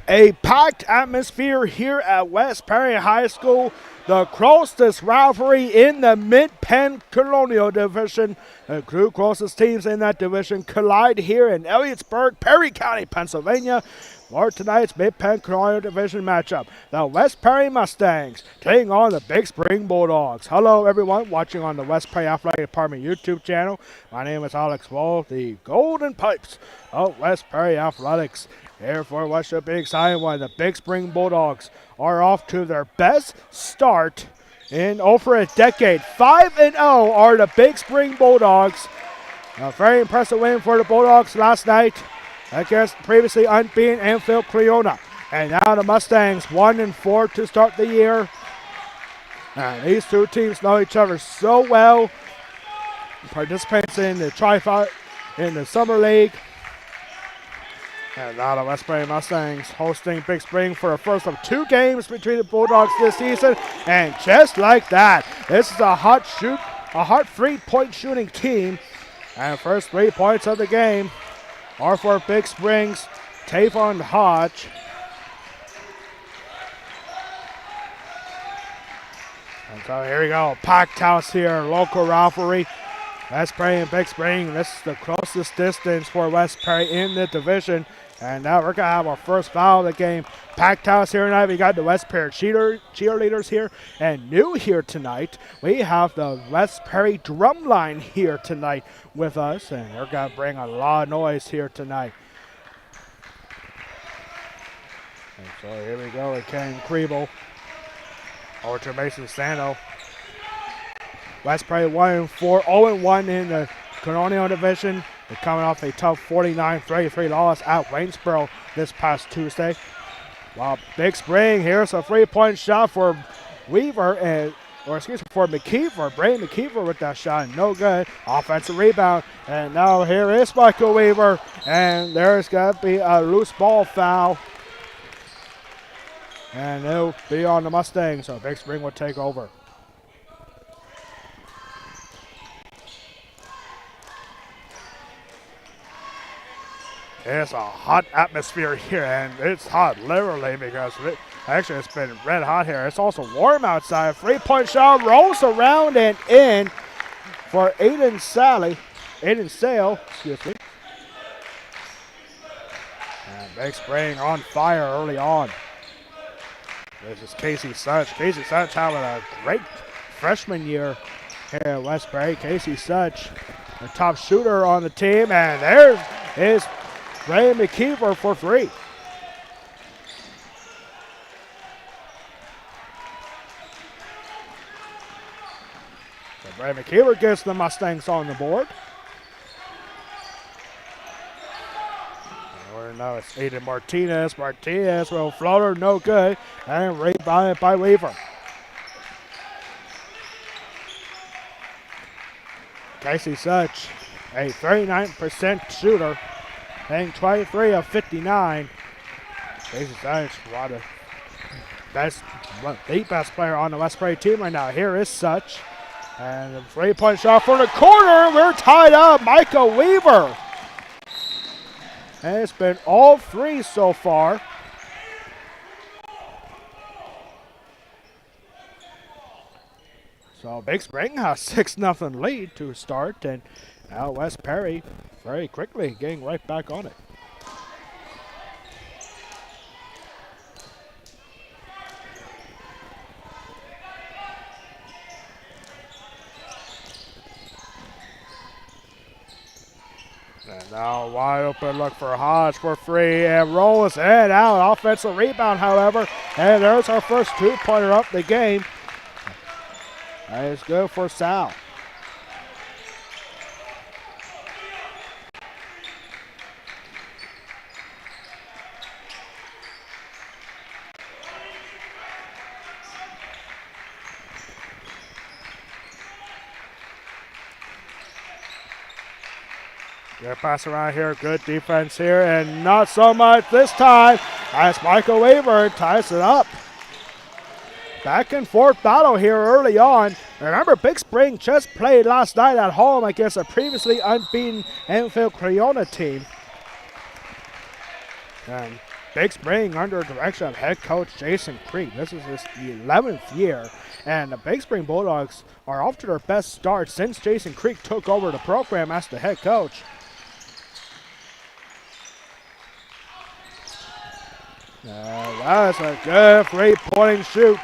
A packed atmosphere here at West Perry High School. The closest rivalry in the Mid-Penn Colonial Division. The two closest teams in that division collide here in Elliotsburg, Perry County, Pennsylvania, for tonight's Mid-Penn Colonial Division matchup. The West Perry Mustangs taking on the Big Spring Bulldogs. Hello, everyone watching on the West Perry Athletic Department YouTube channel. My name is Alex Wall, the Golden Pipes of West Perry Athletics. Here for what should be exciting one. The Big Spring Bulldogs are off to their best start in over a decade. 5-0 are the Big Spring Bulldogs. A very impressive win for the Bulldogs last night against previously unbeaten Enfield Cleona. And now the Mustangs 1-4 to start the year. And these two teams know each other so well. Participants in the Tri-Fight in the Summer League. And now the West Perry Mustangs hosting Big Spring for the first of two games between the Bulldogs this season. And just like that, this is a hot 3-point shooting team. And the first 3 points of the game are for Big Spring's Tavon Hodge. And so here we go, packed house here, local rivalry. West Perry and Big Spring, this is the closest distance for West Perry in the division. And now we're going to have our first foul of the game. Packed house here tonight. We got the West Perry cheerleaders here. And new here tonight, we have the West Perry drumline here tonight with us. And they're going to bring a lot of noise here tonight. And so here we go with Ken Kriebel. Over to Mason Sando. West Perry 1-4, 0-1 in the Colonial Division. They're coming off a tough 49-33 loss at Waynesboro this past Tuesday. While Big Spring, here's a 3-point shot for for McKeever. Braden McKeever with that shot, no good. Offensive rebound, and now here is Michael Weaver, and there's going to be a loose ball foul. And it'll be on the Mustangs, so Big Spring will take over. It's a hot atmosphere here, and it's hot literally because it's been red hot here. It's also warm outside. 3-point shot rolls around and in for Aiden Sale, excuse me. And Big Spring on fire early on. This is Casey Such. Casey Such having a great freshman year here at West Perry. Casey Such, the top shooter on the team, and there is Ray McKeever for three. So Ray McKeever gets the Mustangs on the board. Now it's Aiden Martinez. Martinez will floater, no good, and rebounded by Weaver. Casey Such, a 39% shooter, hitting 23 of 59. Casey Such, the best player on the West Perry team right now. Here is Such, and a 3-point shot from the corner. We're tied up. Michael Weaver. And it's been all three so far. So Big Spring has 6-0 lead to start, and now West Perry very quickly getting right back on it. And now wide open look for Hodge for three, and rolls in out. Offensive rebound, however, and there's our first 2-pointer up the game. That is good for Sal. Good pass around here, good defense here, and not so much this time as Michael Weaver ties it up. Back and forth battle here early on. Remember, Big Spring just played last night at home against a previously unbeaten Enfield Cleona team. And Big Spring under the direction of head coach Jason Creek. This is his 11th year, and the Big Spring Bulldogs are off to their best start since Jason Creek took over the program as the head coach. That's a good three-point shoot.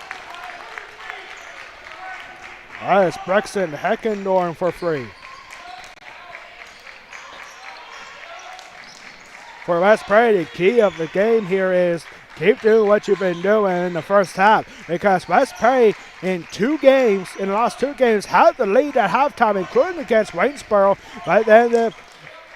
That is Brexton Heckendorn for free. For West Prairie, the key of the game here is keep doing what you've been doing in the first half, because West Prairie in the last two games, had the lead at halftime, including against Waynesboro, but then the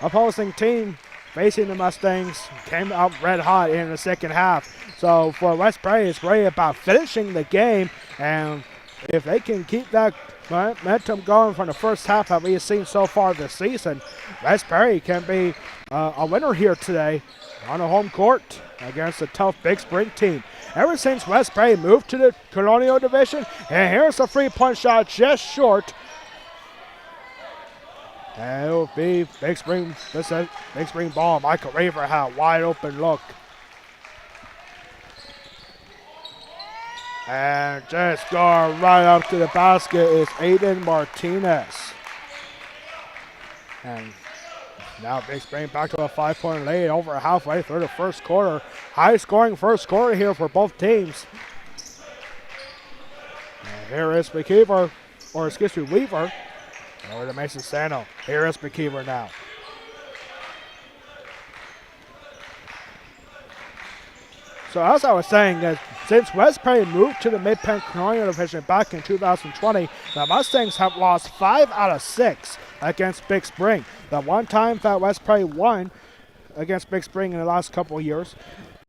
opposing team facing the Mustangs came out red hot in the second half. So for West Prairie, it's really about finishing the game, and if they can keep that momentum going from the first half that we've seen so far this season, West Prairie can be a winner here today on the home court against a tough Big Spring team. Ever since West Prairie moved to the Colonial Division, and here's a three-point shot just short. And it will be Big Spring ball. Michael Raver had a wide open look. And just going right up to the basket is Aiden Martinez. And now Big Spring back to a 5-point lead over halfway through the first quarter. High scoring first quarter here for both teams. And here is Weaver. Over to Mason Sano. Here is McKeever now. So as I was saying, since West Prairie moved to the Mid-Penn Colonial Division back in 2020, the Mustangs have lost 5 out of 6 against Big Spring. The one time that West Prairie won against Big Spring in the last couple of years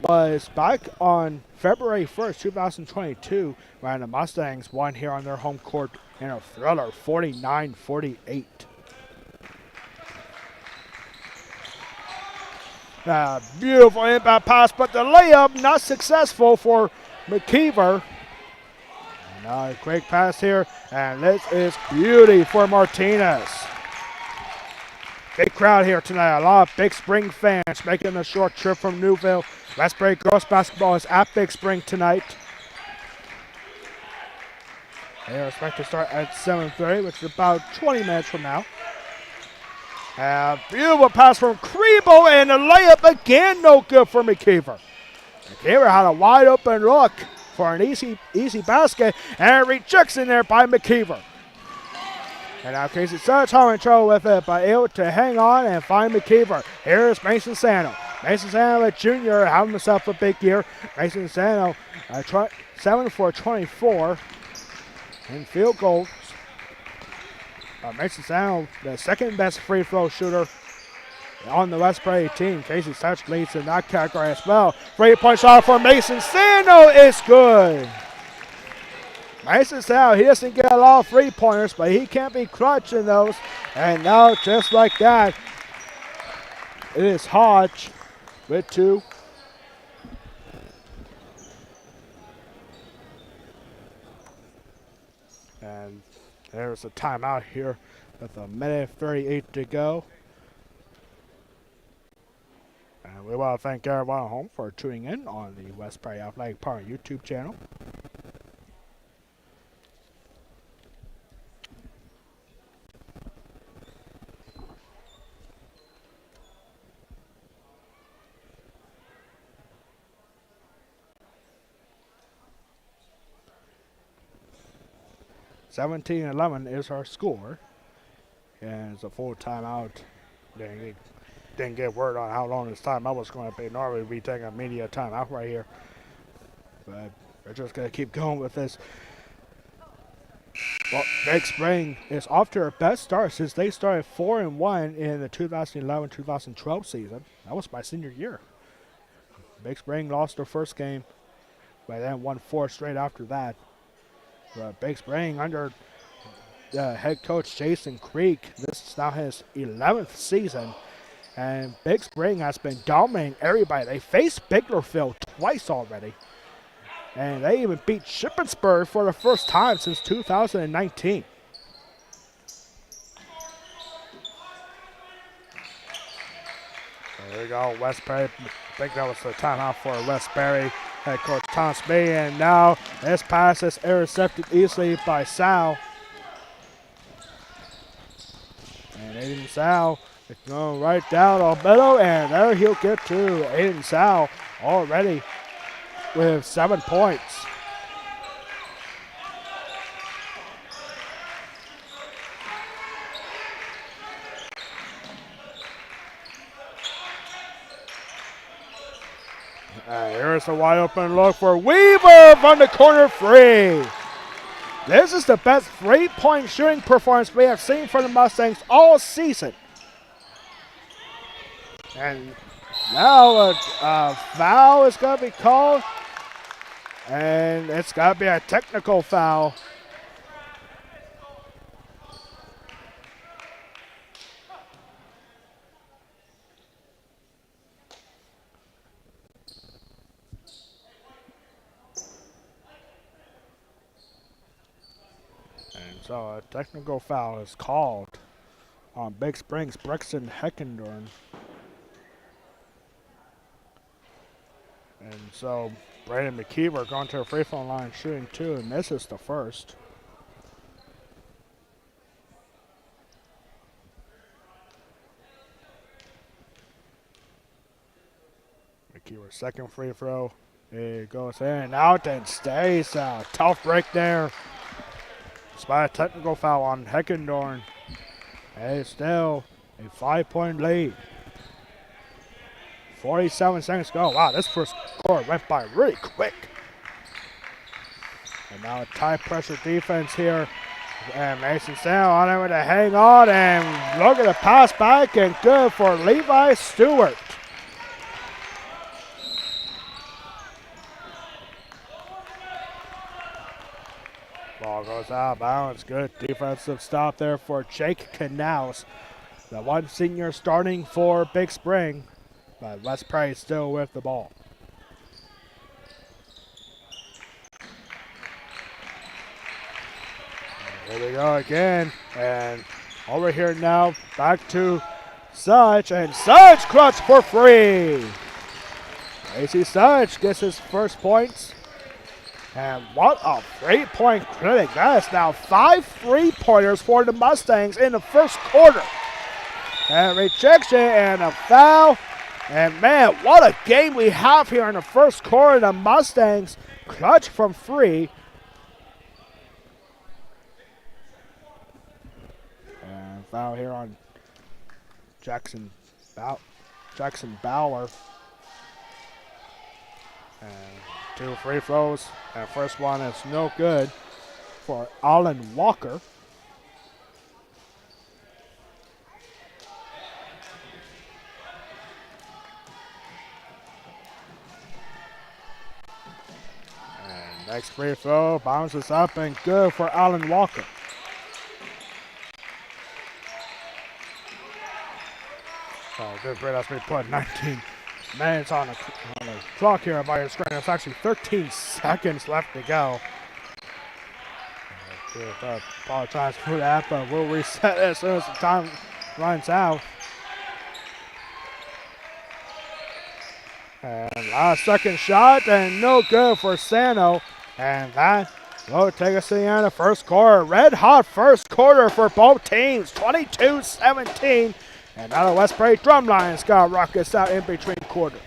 was back on February 1st, 2022, when the Mustangs won here on their home court in a thriller, 49-48. Beautiful impact pass, but the layup not successful for McKeever. Now a quick pass here, and this is beauty for Martinez. Big crowd here tonight. A lot of Big Spring fans making a short trip from Newville. West Prairie girls basketball is at Big Spring tonight. They are expected to start at 7:30, which is about 20 minutes from now. Beautiful pass from Kriebel, and the layup again no good for McKeever. McKeever had a wide open look for an easy basket, and rejection there by McKeever. And now Casey Saratow in trouble with it, but able to hang on and find McKeever. Here's Mason Sano. Mason Sano, a junior, having himself a big year. Mason Sano, 7 for 24 in field goals. Mason Sano, the second best free throw shooter on the West Prairie team. Casey Such leads in that category as well. 3-point shot for Mason Sano is good. Mason Sano, he doesn't get a lot of 3-pointers, but he can't be clutch in those. And now, just like that, it is Hodge with 2. And there's a timeout here with 1:38 to go. And we want to thank everyone at home for tuning in on the West Prairie Athletic Power YouTube channel. (17-11) is our score, and it's a full timeout. Didn't get word on how long this timeout was going to be. Normally we'd be taking a media timeout right here, but we're just going to keep going with this. Well, Big Spring is off to their best start since they started 4-1 in the 2011-2012 season. That was my senior year. Big Spring lost their first game, but then won 4 straight after that. Big Spring under head coach Jason Creek. This is now his 11th season, and Big Spring has been dominating everybody. They faced Biglerfield twice already, and they even beat Shippensburg for the first time since 2019. There we go. go. Westbury, I think that was the timeout for Westbury. Head coach Tom Spee, and now this pass is intercepted easily by Sal. And Aiden Sal is going right down the middle, and there he'll get to Aiden Sal already with 7 points. Here's a wide open look for Weaver from the corner 3. This is the best 3-point shooting performance we have seen from the Mustangs all season. And now a foul is going to be called, and it's got to be a technical foul. So a technical foul is called on Big Springs Brexton Heckendorn. And so Brandon McKeever going to the free throw line shooting 2 and misses the first. McKeever's second free throw. It goes in and out and stays out. Tough break there. Despite a technical foul on Heckendorn. It's still a 5-point lead. 47 seconds to go. Wow, this first quarter went by really quick. And now a tight pressure defense here. And Mason Sal unable to hang on, and look at the pass back, and good for Levi Stewart. Ball goes out of bounds. Good defensive stop there for Jake Canals. The one senior starting for Big Spring, but West Prairie still with the ball. Here we go again, and over here now, back to Such, and Such clutch for free. AC Such gets his first points. And what a 3-point clinic. That is now 5 3-pointers for the Mustangs in the first quarter. And rejection and a foul. And man, what a game we have here in the first quarter. The Mustangs clutch from 3. And foul here on Jackson Bowler. And 2 free throws. And first one is no good for Alan Walker. And next free throw bounces up and good for Alan Walker. Oh, good for us. We put 19 minutes on the clock here by your screen. It's actually 13 seconds left to go. I apologize for that, but we'll reset as soon as the time runs out. And last second shot, and no good for Sano. And that will take us to the end of the first quarter. Red hot first quarter for both teams, 22-17. And now the West Prairie Drum Lions got rockets out in between quarters.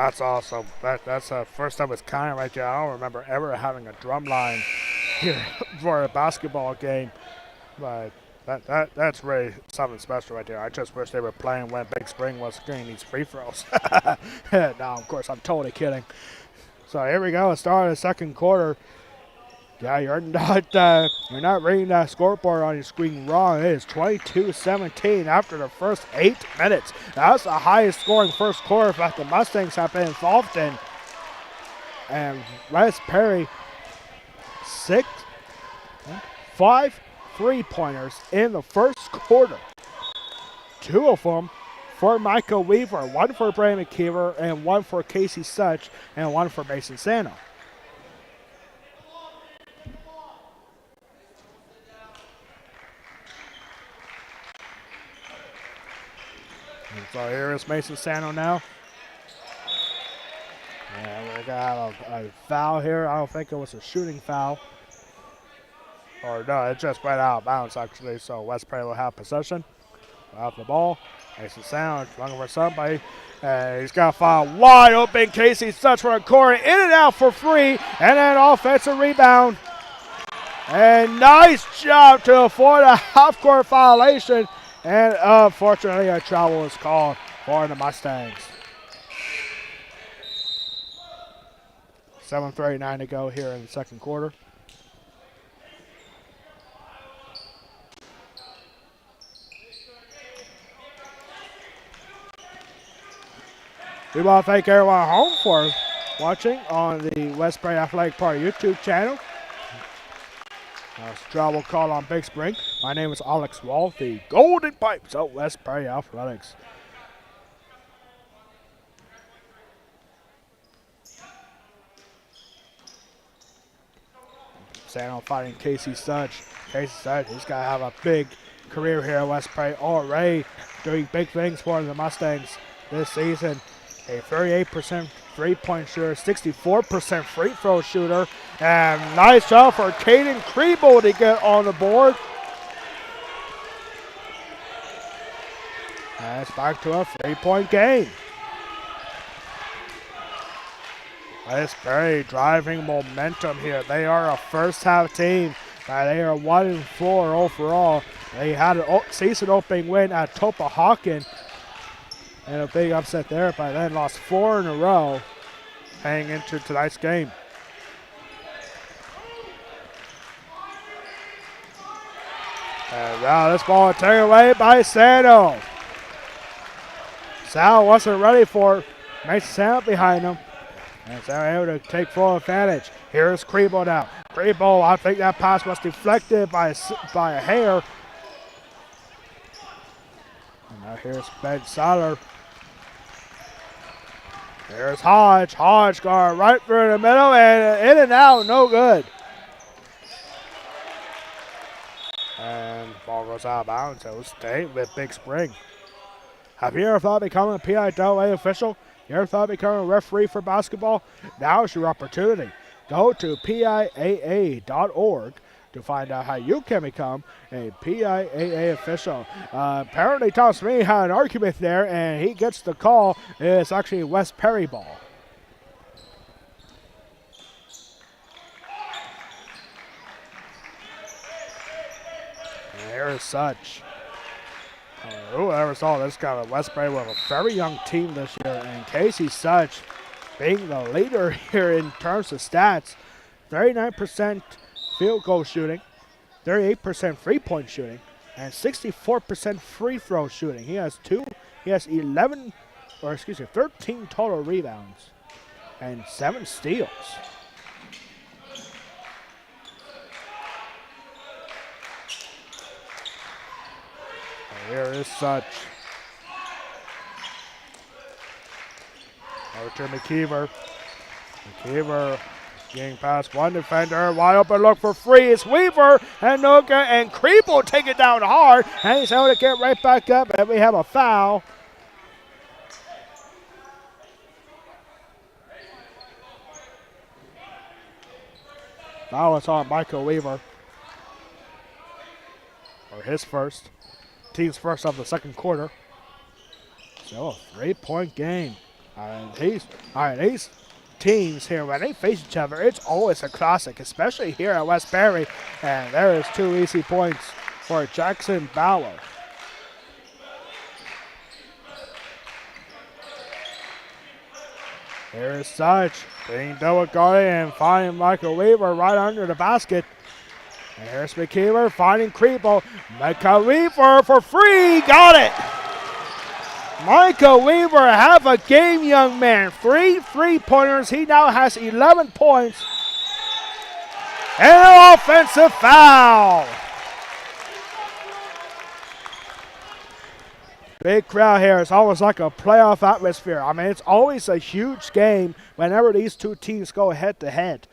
That's awesome. That's the first time it's kind of right there. I don't remember ever having a drum line here for a basketball game, but that's really something special right there. I just wish they were playing when Big Spring was getting these free throws. No, of course, I'm totally kidding. So here we go. Start of the second quarter. Yeah, you're not reading that scoreboard on your screen wrong. It is 22-17 after the first 8 minutes. That's the highest scoring first quarter that the Mustangs have been involved in. And West Perry, 5 3-pointers in the first quarter. 2 of them for Michael Weaver, 1 for Brandon McKeever, and 1 for Casey Such, and 1 for Mason Sano. And so here is Mason Sano now. And we got a foul here. I don't think it was a shooting foul. Or no, it just went out of bounds actually. So West Perry will have possession. Off the ball. Mason Sano looking for somebody. And he's got a foul wide open. Casey Such for a corner. In and out for free. And then offensive rebound. And nice job to avoid a half-court violation. And unfortunately, a travel is called for the Mustangs. 7:39 to go here in the second quarter. We want to thank everyone at home for watching on the West Perry Athletic Park YouTube channel. Travel call on Big Spring. My name is Alex Wall, the Golden Pipes of West Perry Athletics. Sano fighting Casey Such. Casey Such, he's got to have a big career here at West Perry already, doing big things for the Mustangs this season. A 38% three-point shooter, 64% free throw shooter, and nice job for Caden Kriebel to get on the board. And it's back to a 3-point game. West Perry driving momentum here. They are a first-half team. They are 1-4 overall. They had a season-opening win at Topahaken. And a big upset there, but then lost 4 in a row heading into tonight's game. And now this ball is taken away by Sano. Sal wasn't ready for it. Mason Sano behind him. And Sano able to take full advantage. Here's Kriebel now. Kriebel, I think that pass was deflected by a hair. And now here's Ben Saller. There's Hodge. Hodge going right through the middle and in and out, no good. And the ball goes out of bounds, so stay with Big Spring. Have you ever thought of becoming a PIAA official? You ever thought of becoming a referee for basketball? Now's your opportunity. Go to PIAA.org to find out how you can become a PIAA official. Apparently Tom Sweeney had an argument there, and he gets the call. It's actually West Perry ball. And here's Such. Whoever saw this guy, West Perry with a very young team this year, and Casey Such being the leader here in terms of stats. 39% field goal shooting, 38% three-point shooting, and 64% free throw shooting. He has 13 total rebounds and 7 steals. And here is Such. Over to McKeever. McKeever getting past one defender, wide open look for free. It's Weaver and Noga and Kriebel take it down hard, and he's able to get right back up, and we have a foul. Foul is on Michael Weaver, or his first, team's first of the second quarter. So a 3-point game. These teams here, when they face each other, it's always a classic, especially here at Westbury. And there is 2 easy points for Jackson Bauer. Here's Such being double guarded and finding Michael Weaver right under the basket. And here's McKeever finding Kriebel. Michael Weaver for free, got it! Michael Weaver, have a game, young man. 3 3-pointers. He now has 11 points. And an offensive foul. Big crowd here. It's almost like a playoff atmosphere. I mean, it's always a huge game whenever these two teams go head to head.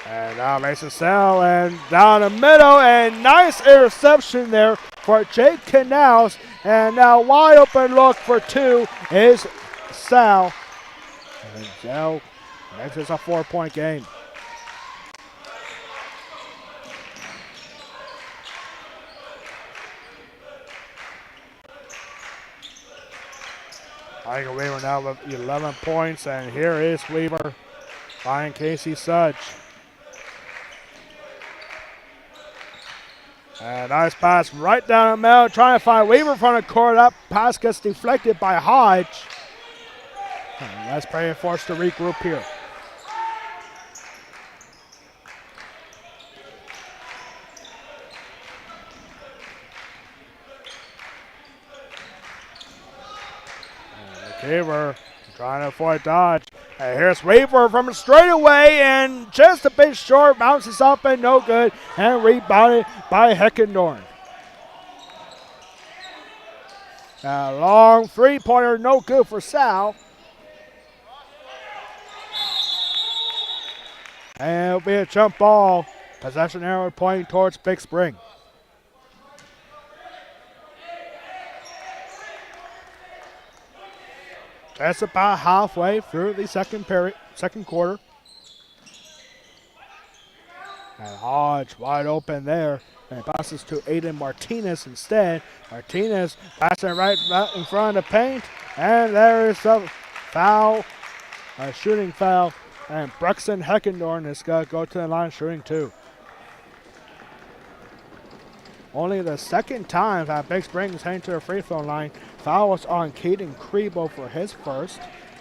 And now Mason Sal and down the middle, and nice interception there for Jake Canals. And now wide open look for 2 is Sal. And Sal makes this a 4-point game. Michael Weaver now with 11 points, and here is Weaver behind Casey Such. And nice pass right down the middle, trying to find Weaver from the court. That pass gets deflected by Hodge. And West Prairie forced to regroup here. McKeever trying to avoid Dodge. And here's Weaver from straightaway, and just a bit short, bounces up and no good, and rebounded by Heckendorn. A long 3-pointer, no good for Sal. And it'll be a jump ball. Possession arrow pointing towards Big Spring. That's about halfway through the second quarter. And Hodge wide open there. And passes to Aiden Martinez instead. Martinez passing right in front of the paint. And there is a foul, a shooting foul. And Brexton Heckendorn is going to go to the line shooting 2. Only the second time that Big Spring is heading to the free throw line. Foul was on Caden Kriebel for his first.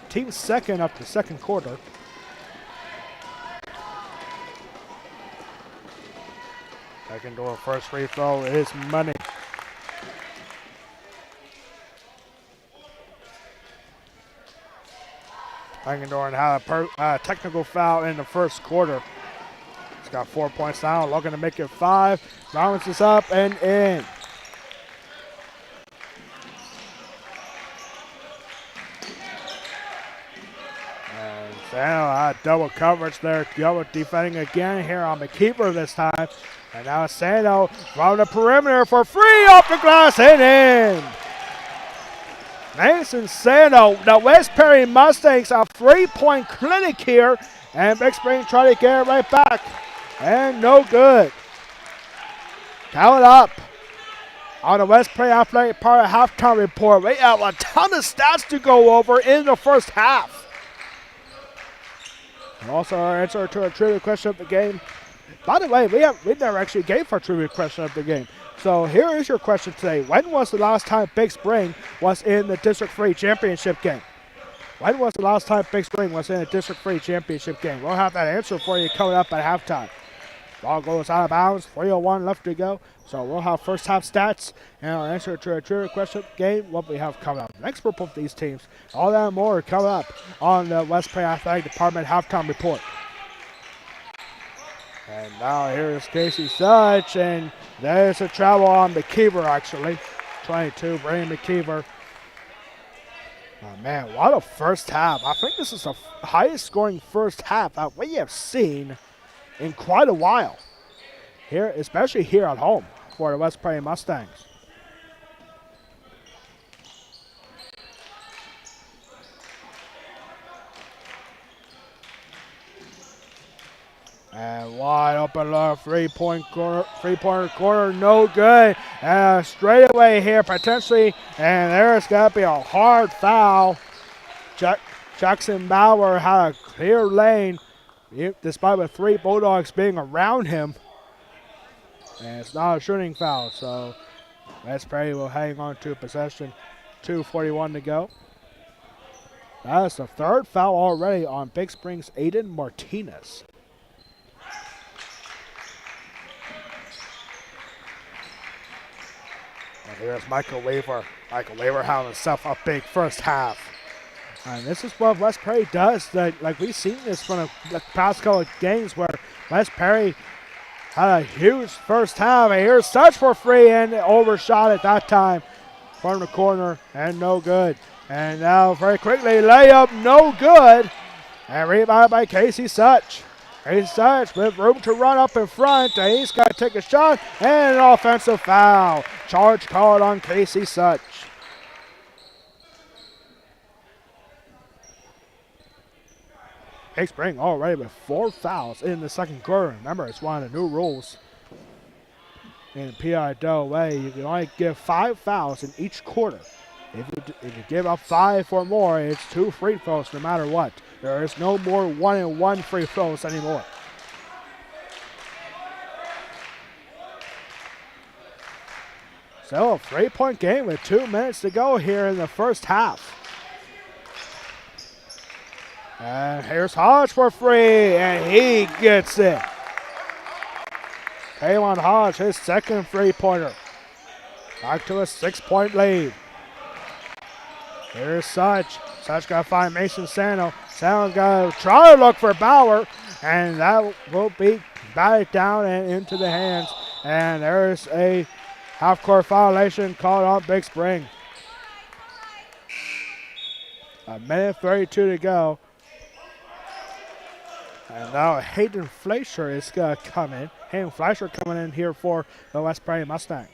Team second up the second quarter. Heckendorn first free throw is money. Heckendorn had a technical foul in the first quarter. He's got 4 points now, looking to make it 5. Balances up and in. And Sano had double coverage there. Double defending again here on McKeever this time. And now Sano from the perimeter for free off the glass and in. Mason Sano, the West Prairie Mustangs, a 3-point clinic here. And Big Spring trying to get it right back. And no good. Count it up. On the West Prairie Athletic Part of halftime report, we have a ton of stats to go over in the first half. And also our answer to a trivia question of the game. By the way, we never actually gave our trivia question of the game. So here is your question today. When was the last time Big Spring was in the District 3 championship game? When was the last time Big Spring was in a District 3 championship game? We'll have that answer for you coming up at halftime. Ball goes out of bounds, 3:01 left to go. So we'll have first half stats and our answer to a trivia question game, what we have coming up. Next for both these teams. All that and more coming up on the West Prairie Athletic Department halftime report. And now here's Casey Such, and there's a travel on McKeever actually. 22, Brandon McKeever. Oh man, what a first half. I think this is the highest scoring first half that we have seen in quite a while. Here, especially here at home for the West Prairie Mustangs. And wide open look, three-pointer corner, no good. And straight away here potentially, and there's got to be a hard foul. Jackson Bauer had a clear lane, despite the 3 Bulldogs being around him. And it's not a shooting foul, so West Prairie will hang on to possession. 2:41 to go. That is the 3rd foul already on Big Spring's Aiden Martinez. And here's Michael Weaver. Michael Weaver having himself a big first half. And this is what West Prairie does. Like we've seen this from the past couple of games where West Prairie had a huge first half. And here's Such for free and overshot at that time from the corner and no good. And now very quickly layup, no good. And rebounded by Casey Such. Casey Such with room to run up in front. And he's got to take a shot and an offensive foul. Charge called on Casey Such. Big Spring already with 4 fouls in the second quarter. Remember, it's one of the new rules in PIAA. You can only give 5 fouls in each quarter. If you give up 5 or more, it's 2 free throws no matter what. There is no more 1-and-1 free throws anymore. So a 3-point game with 2 minutes to go here in the first half. And here's Hodge for free, and he gets it. Kaylon Hodge, his 2nd 3-pointer. Back to a 6-point lead. Here's Such. Such got to find Mason Sano. Sano's got to try to look for Bauer, and that will be batted down and into the hands. And there's a half-court violation called on Big Spring. 1:32 to go. And now Hayden Fleischer is going to come in. Hayden Fleischer coming in here for the West Prairie Mustangs.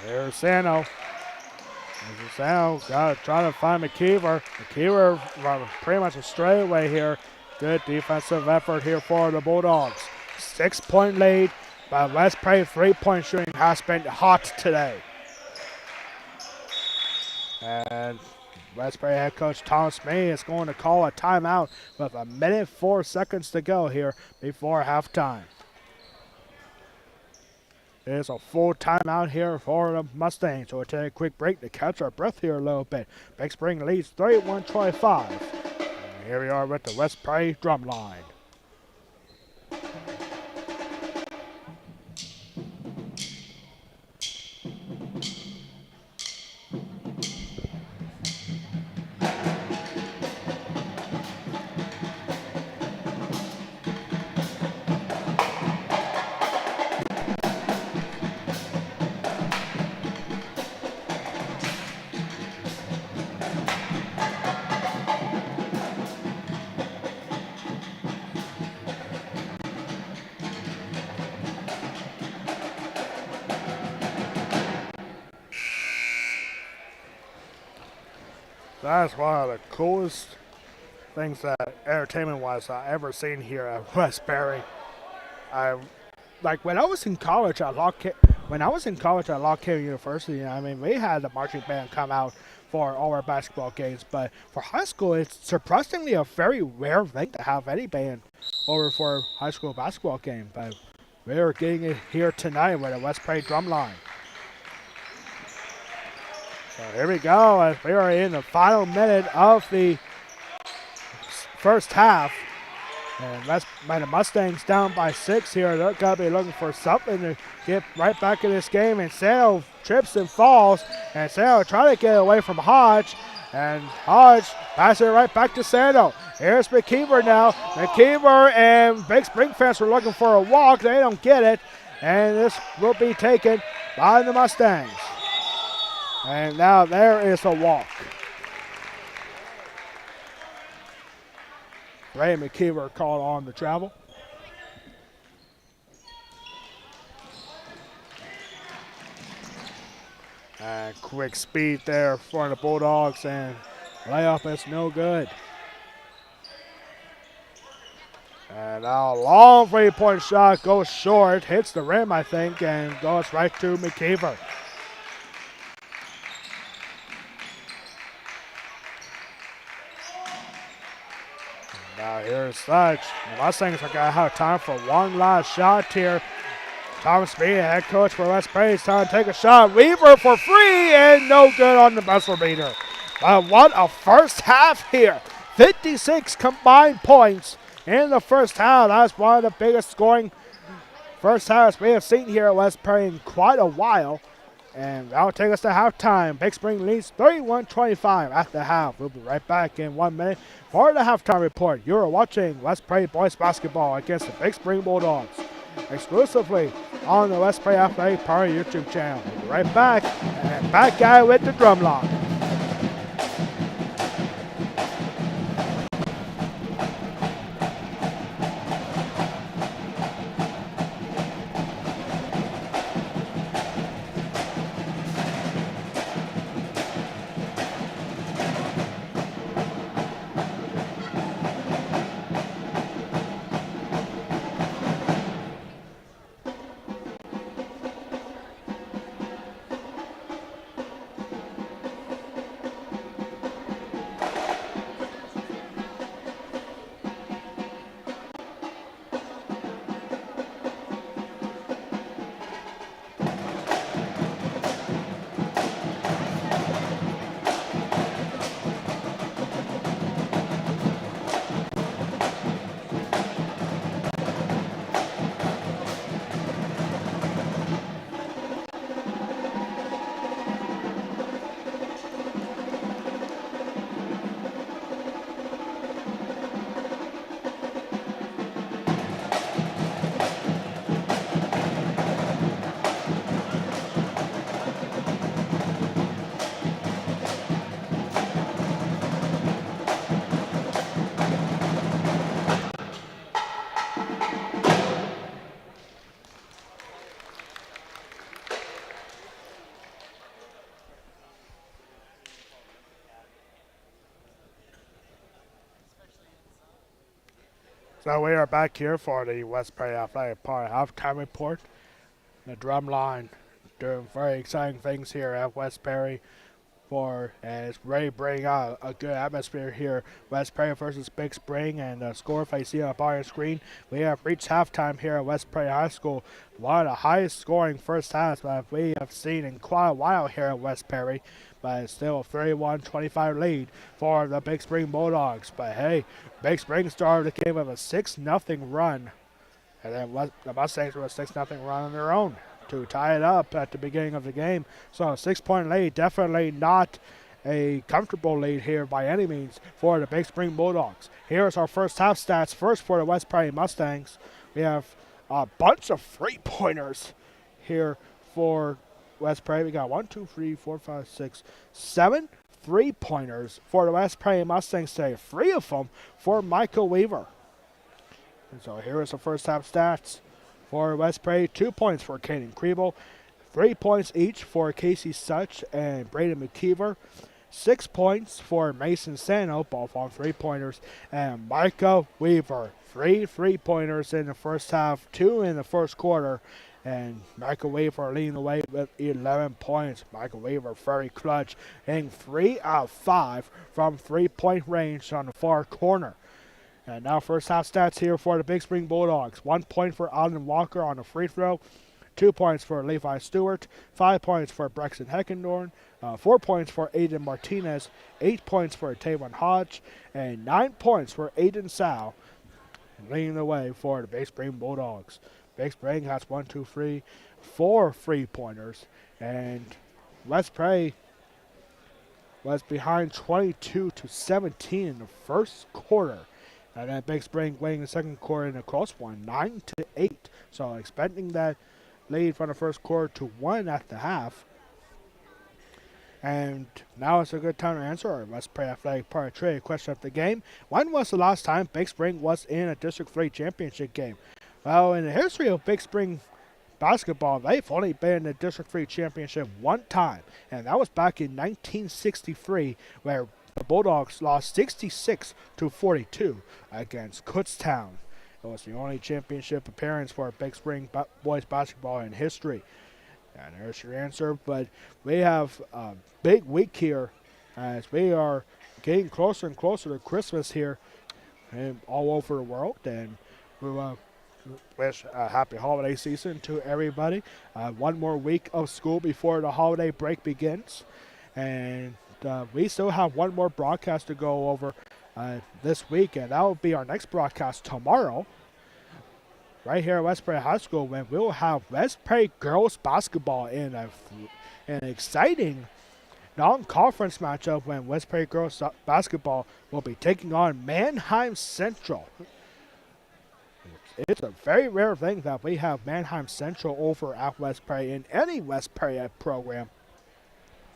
There's Sano. Sano got to try to find McKeever. McKeever pretty much a straightaway here. Good defensive effort here for the Bulldogs. 6-point lead, but West Prairie 3-point shooting has been hot today. And West Prairie head coach Thomas May is going to call a timeout with 1:04 to go here before halftime. There's a full timeout here for the Mustangs. So we'll take a quick break to catch our breath here a little bit. Big Spring leads 31-25. Here we are with the West Prairie drum line. That's one of the coolest things that entertainment-wise I've ever seen here at West Prairie. Like when I was in college at Lock Haven University, I mean, we had the marching band come out for all our basketball games, but for high school, it's surprisingly a very rare thing to have any band over for a high school basketball game. But we're getting it here tonight with the West Prairie drum line. So here we go, as we are in the final minute of the first half. And the Mustangs down by 6 here. They're going to be looking for something to get right back in this game. And Sano trips and falls. And Sano trying to get away from Hodge. And Hodge passes it right back to Sano. Here's McKeever now. McKeever and Big Spring fans were looking for a walk. They don't get it. And this will be taken by the Mustangs. And now there is a walk. Ray McKeever called on the travel. And quick speed there for the Bulldogs, and layup is no good. And now a long three-point shot goes short, hits the rim, I think, and goes right to McKeever. Now here's Sledge. The Mustangs are going to have time for one last shot here. Thomas Speed, head coach for West Prairie, is trying to take a shot. Weaver for free, and no good on the buzzer beater. But what a first half here. 56 combined points in the first half. That's one of the biggest scoring first halves we have seen here at West Prairie in quite a while. And that'll take us to halftime. Big Spring leads 31-25 at the half. We'll be right back in 1 minute for the halftime report. You're watching West Prairie boys basketball against the Big Spring Bulldogs, exclusively on the West Prairie Athletic Power YouTube channel. We'll be right back, and back guy with the drum line. So we are back here for the West Prairie Athletic Park halftime report. The drum line doing very exciting things here at West Prairie and it's ready to bring out a good atmosphere here. West Prairie versus Big Spring, and the score if I see up on your screen, we have reached halftime here at West Prairie High School. One of the highest scoring first halves that we have seen in quite a while here at West Prairie. But it's still a 31-25 lead for the Big Spring Bulldogs. But hey, Big Spring started the game with a 6-0 run. And then the Mustangs were a 6-0 run on their own to tie it up at the beginning of the game. So a 6-point lead, definitely not a comfortable lead here by any means for the Big Spring Bulldogs. Here's our first half stats. First for the West Prairie Mustangs, we have a bunch of three-pointers here for West Prairie. We got 1, 2, 3, 4, 5, 6, 7 3-pointers for the West Prairie Mustangs today. 3 of them for Michael Weaver. And so here is the first half stats for West Prairie. 2 points for Caden Kriebel. 3 points each for Casey Such and Braden McKeever. 6 points for Mason Sano, both on 3-pointers. And Michael Weaver, 3 3-pointers in the first half, 2 in the first quarter. And Michael Weaver leading the way with 11 points. Michael Weaver very clutch, hitting 3 out of 5 from 3-point range on the far corner. And now first half stats here for the Big Spring Bulldogs. 1 point for Alden Walker on a free throw. 2 points for Levi Stewart. 5 points for Braxton Heckendorn. 4 points for Aiden Martinez. 8 points for Tavon Hodge. And 9 points for Aiden Sow. Leading the way for the Big Spring Bulldogs. Big Spring has 1, 2, 3, 4 3-pointers. And West Prairie was behind 22-17 in the first quarter. And then Big Spring winning the second quarter in a close one, 9-8. So expecting that lead from the first quarter to 1 at the half. And now it's a good time to answer our West Prairie Athletic Park trivia question of the game. When was the last time Big Spring was in a District 3 championship game? Well, in the history of Big Spring basketball, they've only been in the District 3 championship one time, and that was back in 1963, where the Bulldogs lost 66 to 42 against Kutztown. It was the only championship appearance for Big Spring boys basketball in history. And there's your answer, but we have a big week here as we are getting closer and closer to Christmas here and all over the world, and we wish a happy holiday season to everybody. One more week of school before the holiday break begins, and we still have one more broadcast to go over this week, and that will be our next broadcast tomorrow right here at West Prairie High School, when we'll have West Prairie girls basketball in an exciting non-conference matchup, when West Prairie girls basketball will be taking on Manheim Central. It's a very rare thing that we have Manheim Central over at West Prairie in any West Prairie program.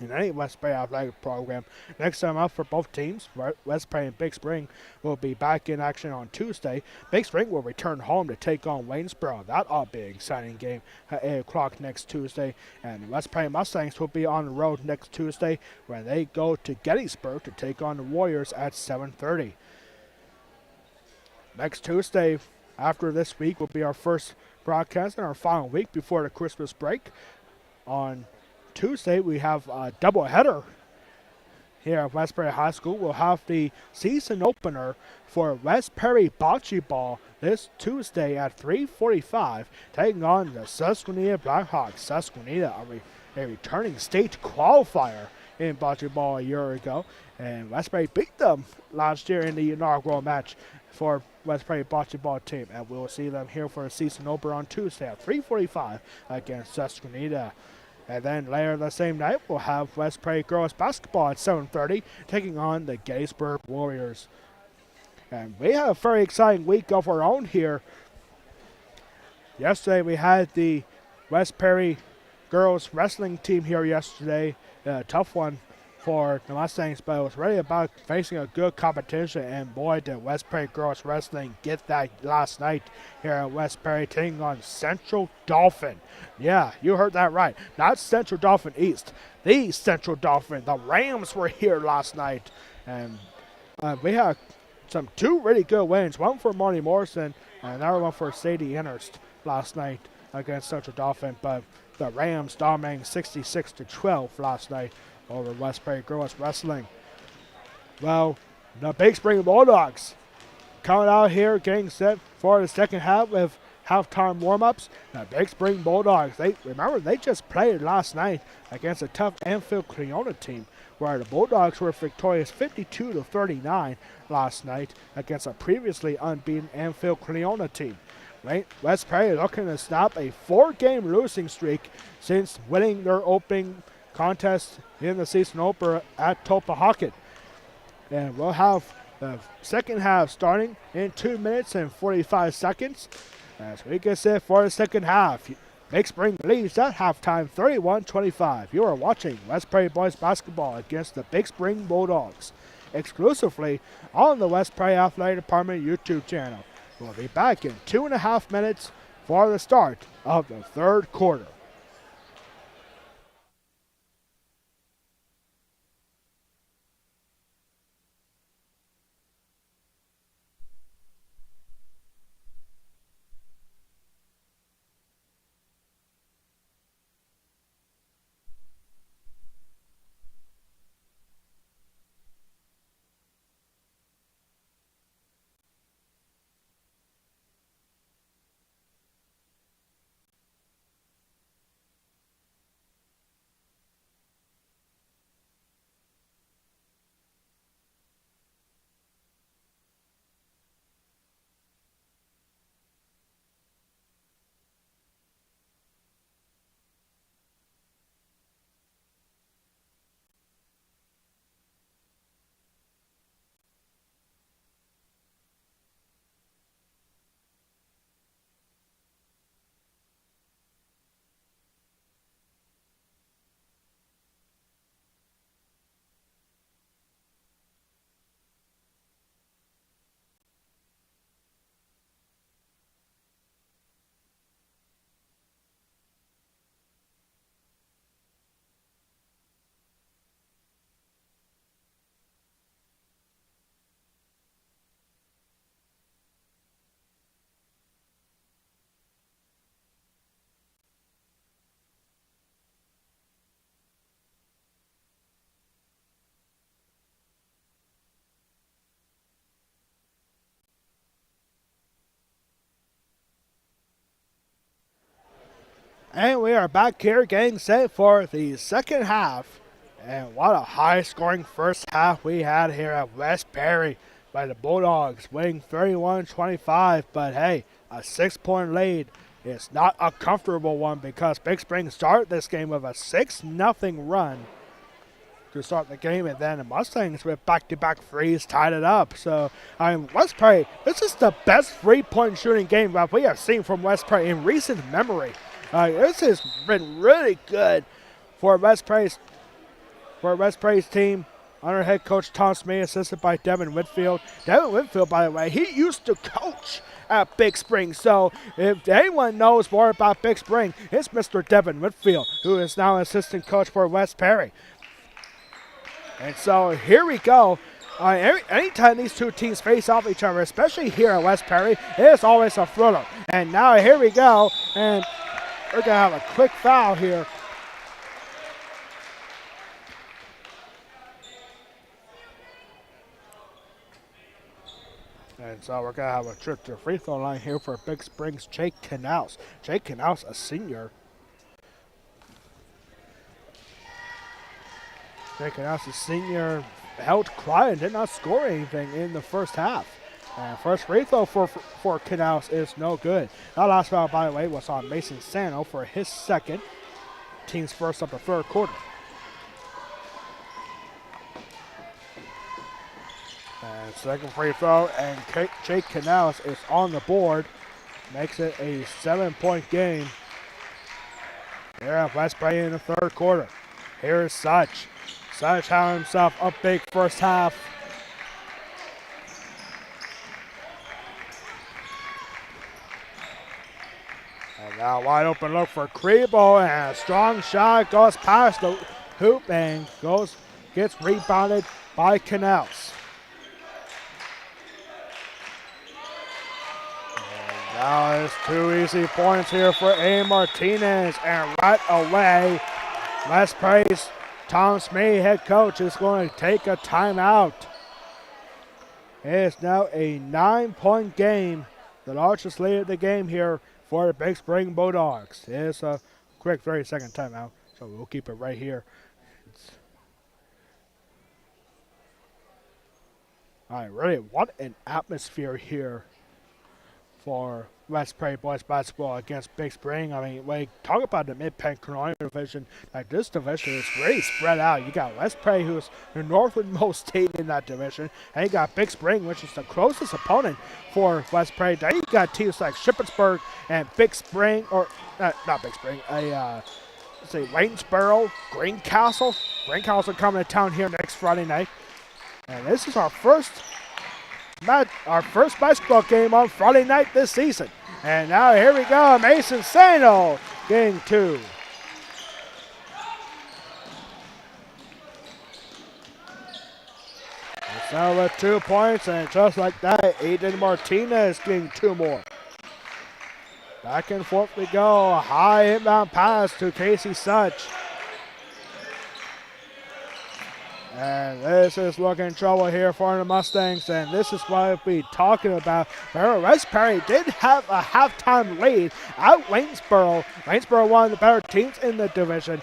In any West Prairie athletic program. Next time out for both teams, West Prairie and Big Spring will be back in action on Tuesday. Big Spring will return home to take on Waynesboro. That'll be an exciting game at 8 o'clock next Tuesday. And the West Prairie Mustangs will be on the road next Tuesday when they go to Gettysburg to take on the Warriors at 7:30. Next Tuesday, after this week, will be our first broadcast and our final week before the Christmas break. On Tuesday, we have a doubleheader here at West Prairie High School. We'll have the season opener for West Prairie Bocce Ball this Tuesday at 3:45, taking on the Susquehanna Blackhawks. Susquehanna, a returning state qualifier in Bocce Ball a year ago, and West Prairie beat them last year in the inaugural match for West Prairie Bocce Ball team, and we'll see them here for a season opener on Tuesday at 3:45 against Susquehanna. And then later the same night, we'll have West Prairie girls basketball at 7:30, taking on the Gettysburg Warriors. And we have a very exciting week of our own here. Yesterday, we had the West Prairie girls wrestling team here yesterday. A tough one for the Mustangs, but it was really about facing a good competition, and boy, did West Prairie girls wrestling get that last night here at West Prairie, taking on Central Dauphin. Yeah, you heard that right. Not Central Dauphin East, the Central Dauphin. The Rams were here last night, and we had two really good wins. One for Marty Morrison and another one for Sadie Innerst last night against Central Dauphin, but the Rams dominating 66-12 last night over West Prairie girls wrestling. Well, the Big Spring Bulldogs coming out here getting set for the second half with halftime warm-ups. The Big Spring Bulldogs, they just played last night against a tough Anfield Cleona team, where the Bulldogs were victorious 52-39 last night against a previously unbeaten Anfield Cleona team. West Prairie looking to stop a 4-game losing streak since winning their opening contest in the season opener at Topahocket. And we'll have the second half starting in 2 minutes and 45 seconds. As we get set for the second half, Big Spring leads at halftime 31-25. You are watching West Prairie boys basketball against the Big Spring Bulldogs, exclusively on the West Prairie Athletic Department YouTube channel. We'll be back in 2.5 minutes for the start of the third quarter. And we are back here getting set for the second half. And what a high-scoring first half we had here at West Perry by the Bulldogs, winning 31-25. But hey, a 6-point lead is not a comfortable one because Big Spring started this game with a 6-0 run to start the game, and then the Mustangs with back-to-back threes tied it up. So, West Perry, this is the best three-point shooting game that we have seen from West Perry in recent memory. This has been really good for West Perry's team under head coach Tom Smee, assisted by Devin Whitfield. Devin Whitfield, by the way, he used to coach at Big Spring. So if anyone knows more about Big Spring, it's Mr. Devin Whitfield, who is now assistant coach for West Perry. And so here we go. Anytime these two teams face off each other, especially here at West Perry, it's always a thriller. And now here we go, and we're going to have a quick foul here. And so we're going to have a trip to the free throw line here for Big Spring's Jake Canals. Jake Canals, a senior. Jake Canals, a senior, held quiet and did not score anything in the first half. And first free throw for Canals is no good. That last foul, by the way, was on Mason Sano for his second. Team's first of the third quarter. And second free throw, and Jake Canals is on the board. Makes it a 7-point game here at West Perry in the third quarter. Here is Such. Such had himself up big first half. And now wide open look for Krebo, and a strong shot goes past the hoop and gets rebounded by Canals. Now it's 2 easy points here for A. Martinez, and right away, West Perry's Tom Smee, head coach, is going to take a timeout. It is now a 9-point game, the largest lead of the game here for the Big Spring Bulldogs. It is a quick 30-second timeout, so we'll keep it right here. All right, really, what an atmosphere here for West Perry boys basketball against Big Spring. I mean, when you talk about the Mid-Penn Colonial division, like this division is really spread out. You got West Perry, who's the northernmost team in that division, and you got Big Spring, which is the closest opponent for West Perry. Then you got teams like Shippensburg and Big Spring, or not Big Spring, say Waynesboro, Greencastle. Greencastle coming to town here next Friday night. And this is our first basketball game on Friday night this season. And now here we go, Mason Sano getting 2. It's now with 2 points, and just like that, Aiden Martinez getting 2 more. Back and forth we go, a high inbound pass to Casey Such. And this is looking trouble here for the Mustangs, and this is what we'll be talking about. West Perry did have a halftime lead at Waynesboro. Waynesboro, one of the better teams in the division.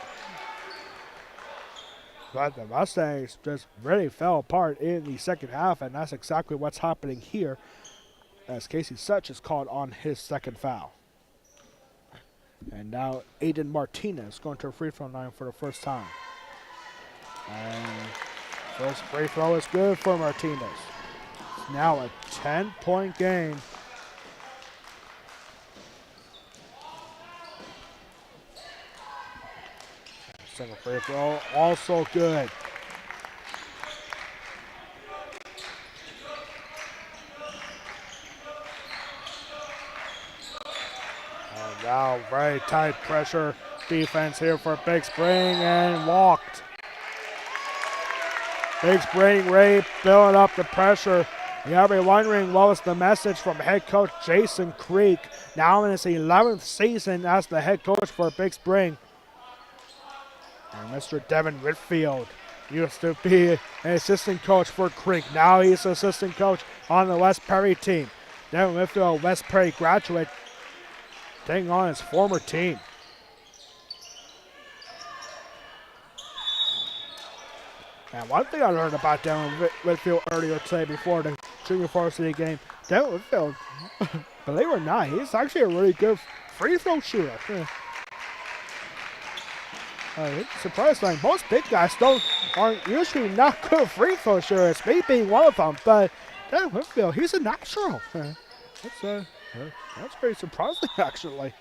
But the Mustangs just really fell apart in the second half, and that's exactly what's happening here as Casey Such is called on his second foul. And now Aiden Martinez going to a free throw line for the first time. And first free throw is good for Martinez. It's now a 10-point game. Second free throw also good. And now very tight pressure defense here for Big Spring, and walked. Big Spring Ray filling up the pressure. You might be wondering what was the message from head coach Jason Creek, now in his 11th season as the head coach for Big Spring. And Mr. Devin Whitfield used to be an assistant coach for Creek. Now he's assistant coach on the West Perry team. Devin Whitfield, West Perry graduate, taking on his former team. And one thing I learned about Devin Whitfield earlier today before the junior varsity game, Devin Whitfield, believe it or not, he's actually a really good free throw shooter. It's surprising. Most big guys aren't usually not good free throw shooters, me being one of them, but Devin Whitfield, he's a natural. That's pretty surprising, actually.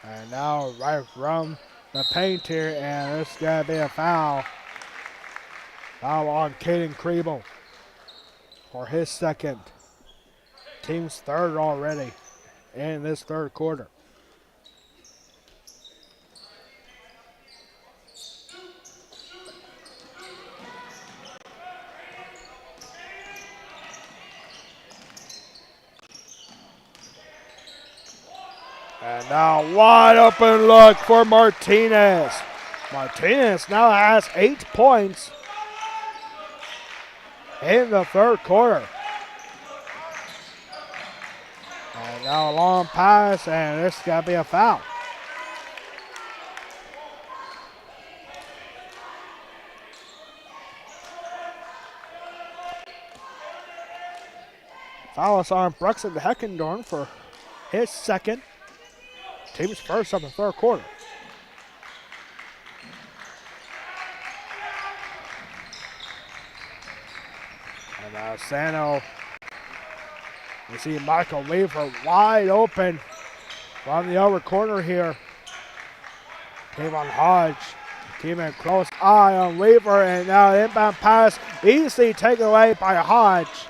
And now right from the paint here, and it's going to be a foul. Foul on Caden Kriebel for his second. Team's third already in this third quarter. And now wide open look for Martinez. Martinez now has 8 points in the third quarter. And now a long pass, and this is going to be a foul. Foul is on Braxton Heckendorn for his second. Team's first of the third quarter. And now Sano, you see Michael Weaver wide open from the other corner here. Kevon Hodge, keeping a close eye on Weaver, and now the inbound pass easily taken away by Hodge.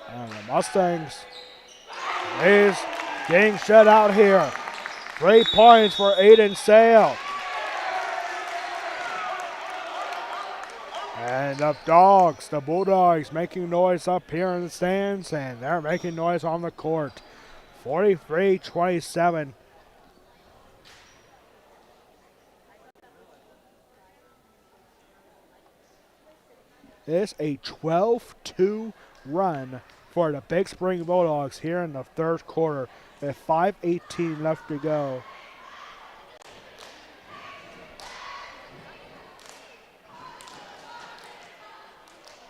And the Mustangs is getting shut out here. 3 points for Aiden Sale. And the Bulldogs making noise up here in the stands, and they're making noise on the court. 43-27. It's a 12-2 run for the Big Spring Bulldogs here in the third quarter with 5:18 left to go.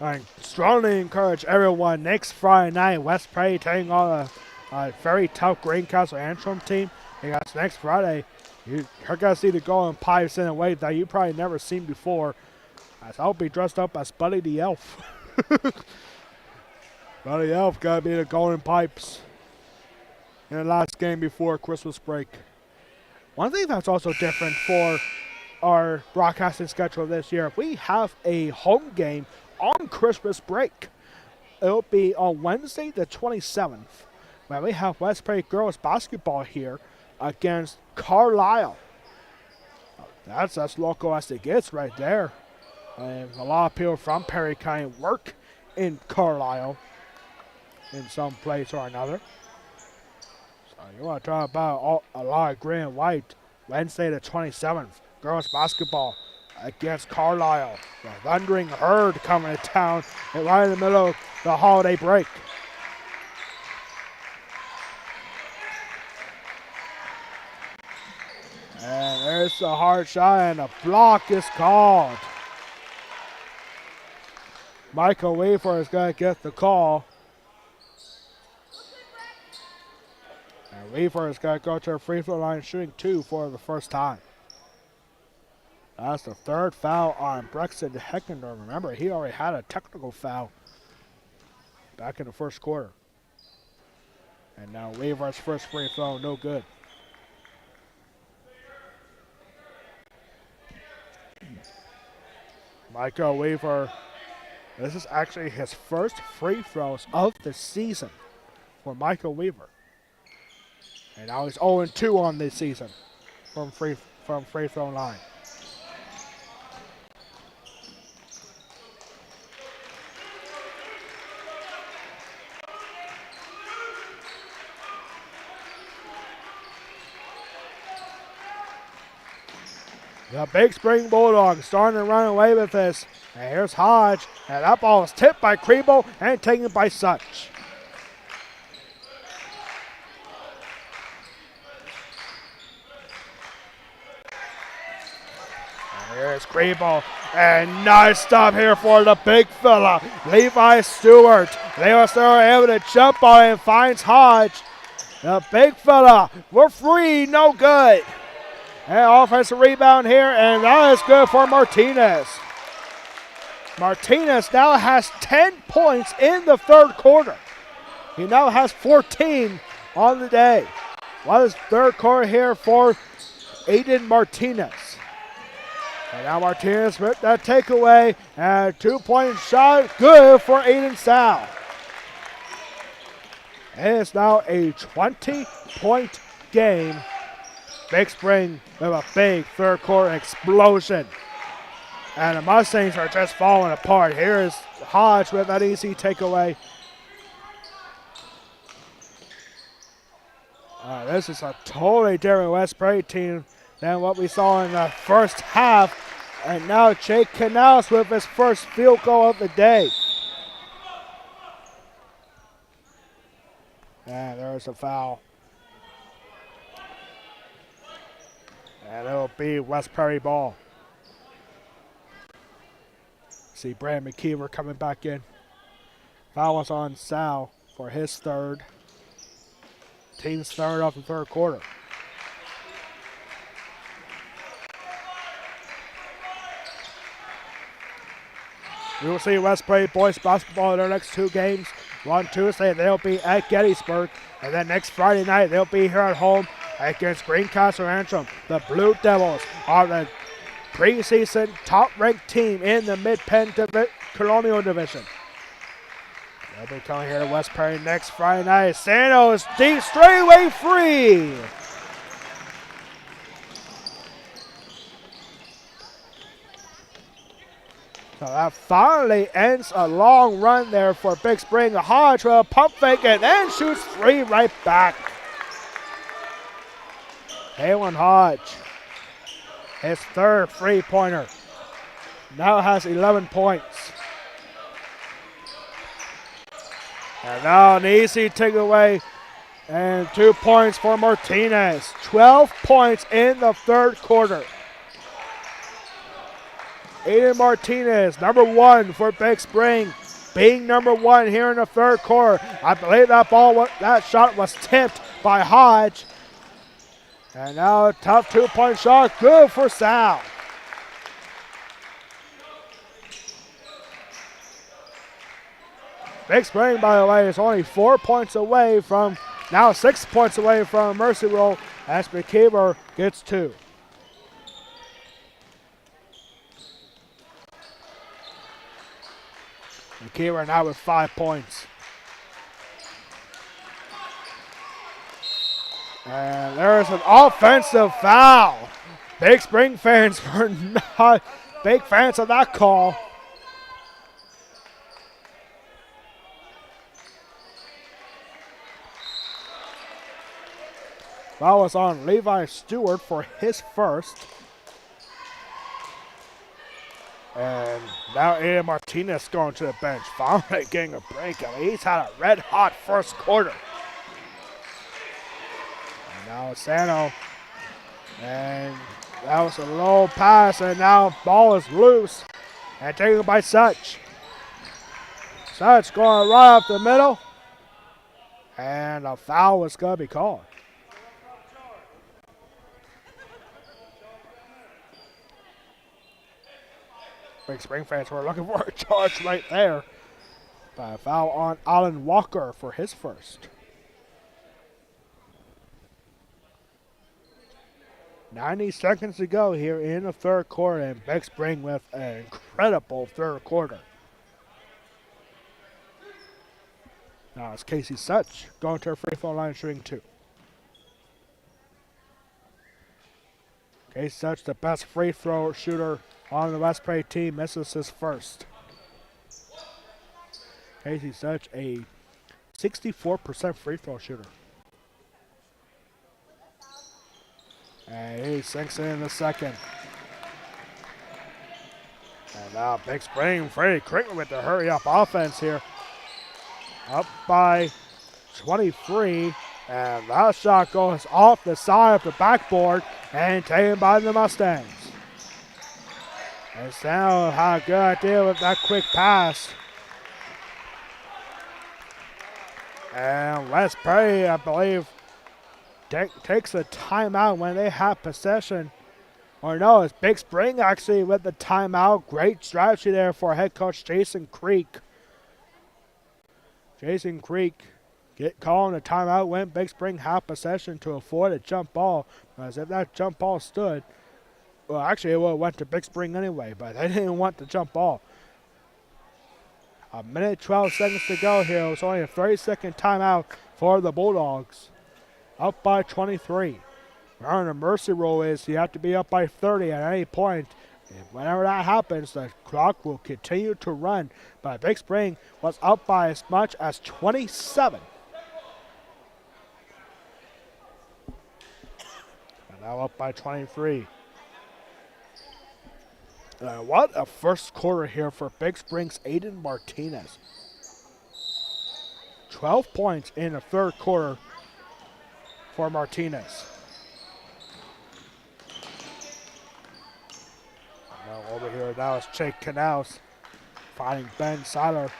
I strongly encourage everyone next Friday night, West Prairie taking on a very tough Greencastle Antrim team. Because next Friday, you're going to see the Golden Pipes in a way that you've probably never seen before. As I'll be dressed up as Buddy the Elf. Buddy the Elf got to be the Golden Pipes in the last game before Christmas break. One thing that's also different for our broadcasting schedule this year, if we have a home game on Christmas break, it'll be on Wednesday the 27th, when we have West Prairie girls basketball here against Carlisle. That's as local as it gets right there. And a lot of people from Perry County work in Carlisle in some place or another. So you want to talk about a lot of green and white. Wednesday the 27th, girls basketball against Carlisle. The Thundering Herd coming to town right in the middle of the holiday break. And there's a hard shot, and a block is called. Michael Weaver is going to get the call. And Weaver is going to go to the free throw line shooting 2 for the first time. That's the third foul on Braxton Heckendorf. Remember, he already had a technical foul back in the first quarter. And now Weaver's first free throw, no good. Michael Weaver, this is actually his first free throws of the season for Michael Weaver. And now he's 0-2 on this season from free throw line. The Big Spring Bulldogs starting to run away with this And here's Hodge, and that ball is tipped by Krebo and taken by Such. And here's Krebo, and nice stop here for the big fella, Levi Stewart. Levi Stewart able to jump on it and finds Hodge. The big fella, we're free, no good. And offensive rebound here, and that is good for Martinez. Martinez now has 10 points in the third quarter. He now has 14 on the day. What is third quarter here for Aiden Martinez? And now Martinez with that takeaway, and a 2-point shot, good for Aiden Sal. It is now a 20-point game. Big Spring with a big third quarter explosion. And the Mustangs are just falling apart. Here is Hodge with that easy takeaway. This is a totally different West Prairie team than what we saw in the first half. And now Jake Canals with his first field goal of the day. And there's a foul. And it'll be West Prairie ball. See Brandon McKeever coming back in. Foul was on Sal for his third. Team's third off the third quarter. We will see West Prairie boys basketball in their next 2 games. On Tuesday, they'll be at Gettysburg. And then next Friday night, they'll be here at home against Greencastle Antrim. The Blue Devils are the preseason top-ranked team in the Mid-Penn Colonial Division. They'll be coming here to West Prairie next Friday night. Santos deep straightaway free. So that finally ends a long run there for Big Spring. Hodge will pump fake it and shoots 3 right back. Halen Hodge, his third three-pointer, now has 11 points. And now an easy takeaway and 2 points for Martinez. 12 points in the third quarter. Aiden Martinez, number 1 for Big Spring, being number 1 here in the third quarter. I believe that shot was tipped by Hodge. And now a tough 2-point shot, good for Sal. Big Spring, by the way, is only 4 points away from, now 6 points away from a mercy roll as McKeever gets 2. McKeever now with 5 points. And there's an offensive foul. Big Spring fans were not big fans of that call. Foul was on Levi Stewart for his first. And now Aiden Martinez going to the bench. Finally getting a break. I mean, he's had a red-hot first quarter. And now Sano. And that was a low pass. And now ball is loose. And taken by Such. Such going right up the middle. And a foul was going to be called. Big Spring fans were looking for a charge right there. But a foul on Alan Walker for his first. 90 seconds to go here in the third quarter, and Big Spring with an incredible third quarter. Now it's Casey Such going to her free throw line shooting 2. Casey Such, the best free throw shooter on the West Prairie team, misses his first. Casey Such, a 64% free throw shooter. And he sinks in the second. And now Big Spring very quickly with the hurry up offense here. Up by 23. And that shot goes off the side of the backboard and taken by the Mustangs. And Sano had a good idea with that quick pass. And West Prairie, I believe, takes a timeout when they have possession. Or no, it's Big Spring actually with the timeout. Great strategy there for head coach Jason Creek. Jason Creek calling a timeout when Big Spring have possession to avoid a jump ball. Because if that jump ball stood, well, actually it would have went to Big Spring anyway, but they didn't want the jump ball. A minute, 12 seconds to go here. It was only a 30-second timeout for the Bulldogs. Up by 23. Remember, the mercy rule is you have to be up by 30 at any point. And whenever that happens, the clock will continue to run. But Big Spring was up by as much as 27. And now up by 23. What a first quarter here for Big Spring's Aiden Martinez. 12 points in the third quarter for Martinez. Now over here now is Jake Canals finding Ben Seiler.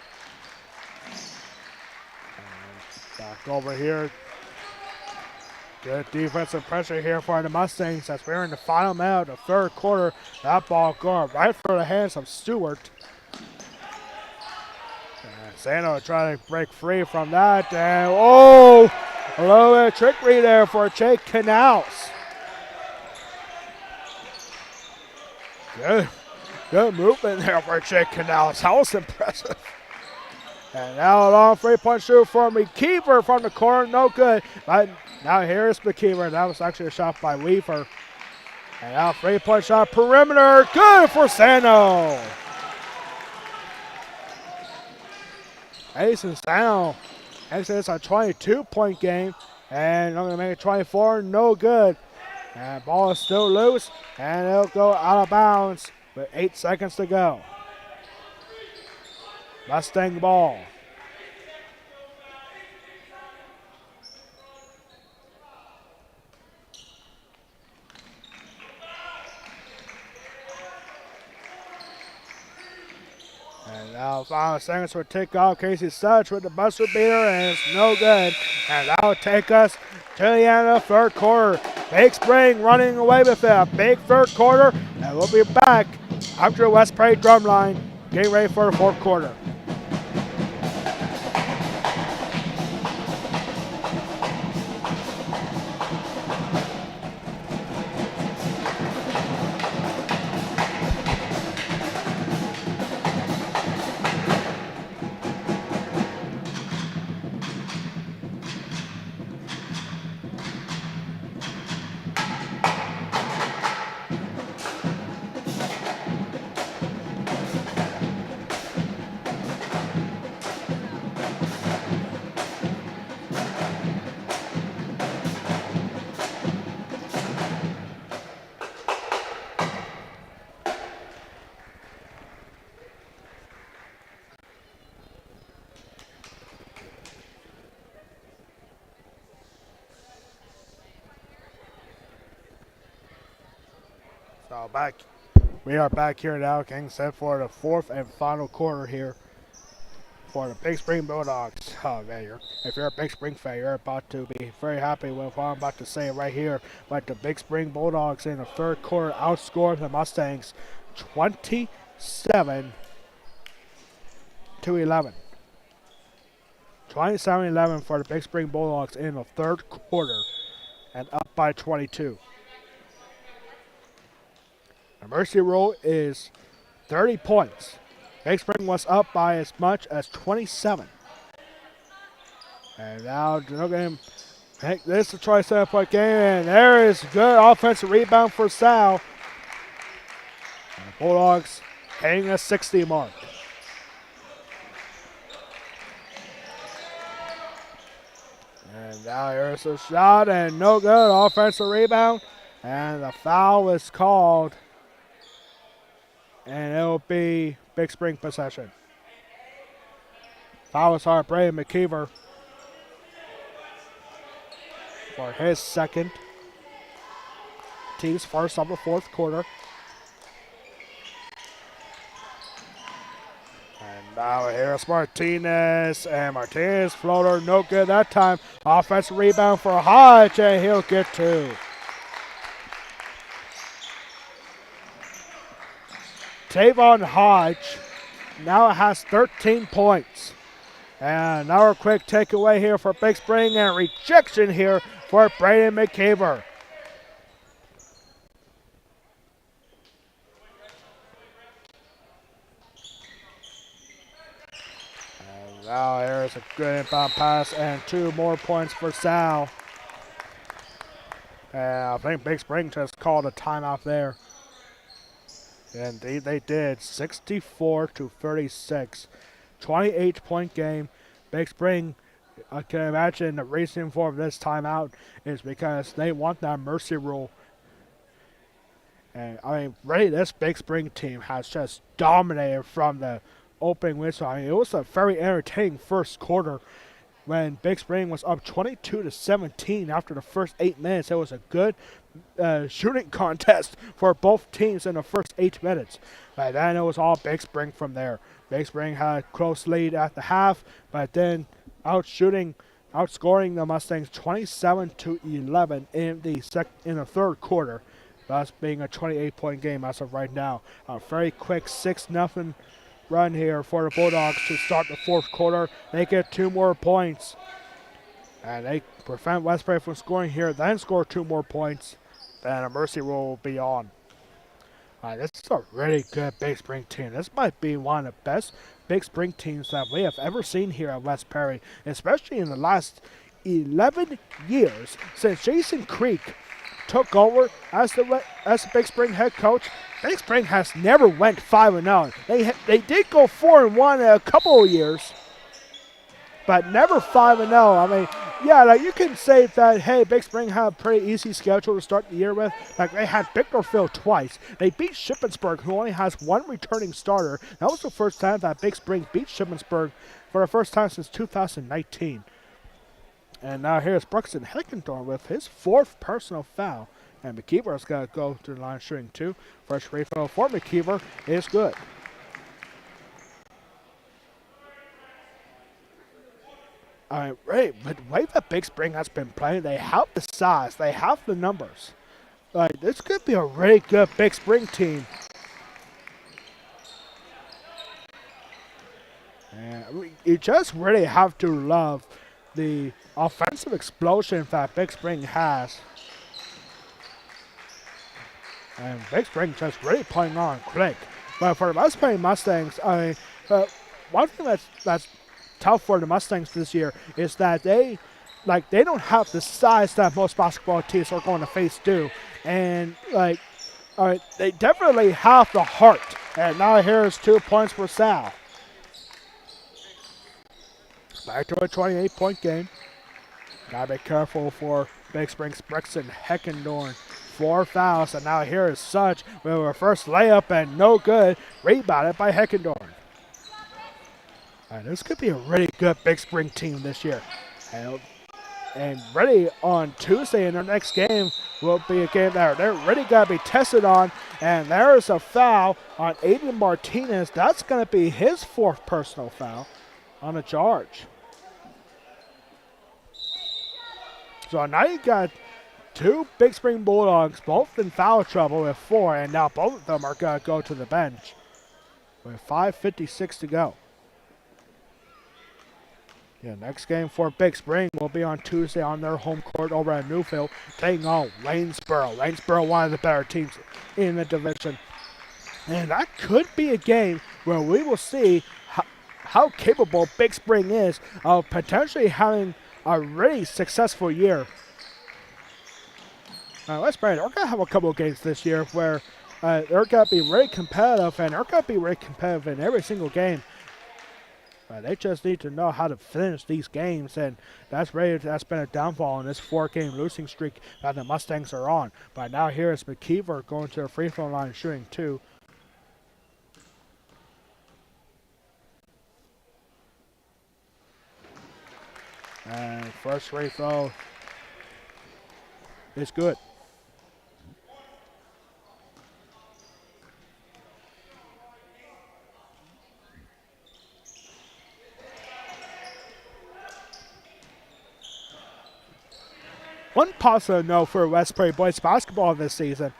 And back over here. Good defensive pressure here for the Mustangs as we're in the final minute of the third quarter. That ball going right for the hands of Stewart. And Sano trying to break free from that. And oh, a little bit of trickery there for Jake Canals. Good movement there for Jake Canals. That was impressive. And now a long three-point shoot for McKeever from the corner. No good. But now here's McKeever. That was actually a shot by Weaver. And now three-point shot perimeter. Good for Sano. Mason Sano. Actually, it's a 22-point game. And I'm going to make it 24. No good. And ball is still loose. And it'll go out of bounds with 8 seconds to go. Mustang ball. And now 5 seconds for kickoff. Casey Sudge with the buzzer beater, and it's no good. And that will take us to the end of the third quarter. Big Spring running away with a big third quarter. And we'll be back after West Prairie Drumline getting ready for the fourth quarter. So we are back here now, getting set for the fourth and final quarter here for the Big Spring Bulldogs. Oh man, if you're a Big Spring fan, you're about to be very happy with what I'm about to say right here. But the Big Spring Bulldogs in the third quarter outscored the Mustangs 27-11. 27-11 for the Big Spring Bulldogs in the third quarter and up by 22. The mercy rule is 30 points. Big Spring was up by as much as 27. And now they're going to make this a 27-point game. And there is good offensive rebound for Sal. And the Bulldogs hitting a 60 mark. And now here's a shot and no good. Offensive rebound. And the foul is called And it'll be Big Spring possession. Foul is on Braden McKeever for his second. Team's first of the fourth quarter. And now here's Martinez. And Martinez floater, no good that time. Offensive rebound for Hodge, and he'll get two. Tavon Hodge now has 13 points. And now a quick takeaway here for Big Spring and rejection here for Braden McKeever. And now here's a good inbound pass and 2 more points for Sal. And I think Big Spring just called a timeout there. Indeed they did. 64-36. 28-point game. Big Spring, I can imagine the reason for this timeout is because they want that mercy rule. And I mean, really, this Big Spring team has just dominated from the opening whistle. I mean, it was a very entertaining first quarter when Big Spring was up 22-17 after the first 8 minutes. It was a good shooting contest for both teams in the first 8 minutes. But then it was all Big Spring from there. Big Spring had a close lead at the half, but then outscoring the Mustangs 27-11 in the third quarter, thus being a 28-point game as of right now. A very quick 6-0 run here for the Bulldogs to start the fourth quarter. They get 2 more points, and they prevent West Prairie from scoring here, then score 2 more points. Then a mercy rule will be on. This is a really good Big Spring team. This might be one of the best Big Spring teams that we have ever seen here at West Prairie, especially in the last 11 years since Jason Creek took over as the Big Spring head coach. Big Spring has never went 5-0. They did go 4-1 a couple of years, but never 5-0. I mean, yeah, like you can say that, hey, Big Spring had a pretty easy schedule to start the year with. Like they had Bakersfield twice. They beat Shippensburg, who only has 1 returning starter. That was the first time that Big Spring beat Shippensburg for the first time since 2019. And now here's Bruxton Heckendorn with his 4th personal foul. And McKeever's got to go to the line shooting 2. First free throw for McKeever is good. Right, but the way that Big Spring has been playing, they have the size, they have the numbers. Like, this could be a really good Big Spring team. And you just really have to love the offensive explosion that Big Spring has. And Big Spring just really playing on quick. But for the West Prairie Mustangs, one thing that's tough for the Mustangs this year is that they don't have the size that most basketball teams are going to face do, and they definitely have the heart. And now here's 2 points for Sal. Back to a 28-point game. Gotta be careful for Big Spring's Brexton Heckendorn. 4 fouls, and now here is Such with a first layup and no good. Rebounded by Heckendorn. This could be a really good Big Spring team this year. And ready on Tuesday in their next game will be a game that they're really going to be tested on. And there is a foul on Aiden Martinez. That's going to be his 4th personal foul on a charge. So now you got 2 Big Spring Bulldogs, both in foul trouble with 4. And now both of them are going to go to the bench with 5:56 to go. Yeah, next game for Big Spring will be on Tuesday on their home court over at Newfield, taking on Waynesboro. Waynesboro, one of the better teams in the division. And that could be a game where we will see how capable Big Spring is of potentially having a really successful year. Let's pray. They're going to have a couple of games this year where they're going to be very competitive, and they're going to be very competitive in every single game. They just need to know how to finish these games, and that's been a downfall in this 4-game losing streak that the Mustangs are on. But now here is McKeever going to the free throw line shooting 2. And first free throw is good. One positive note for West Prairie boys basketball this season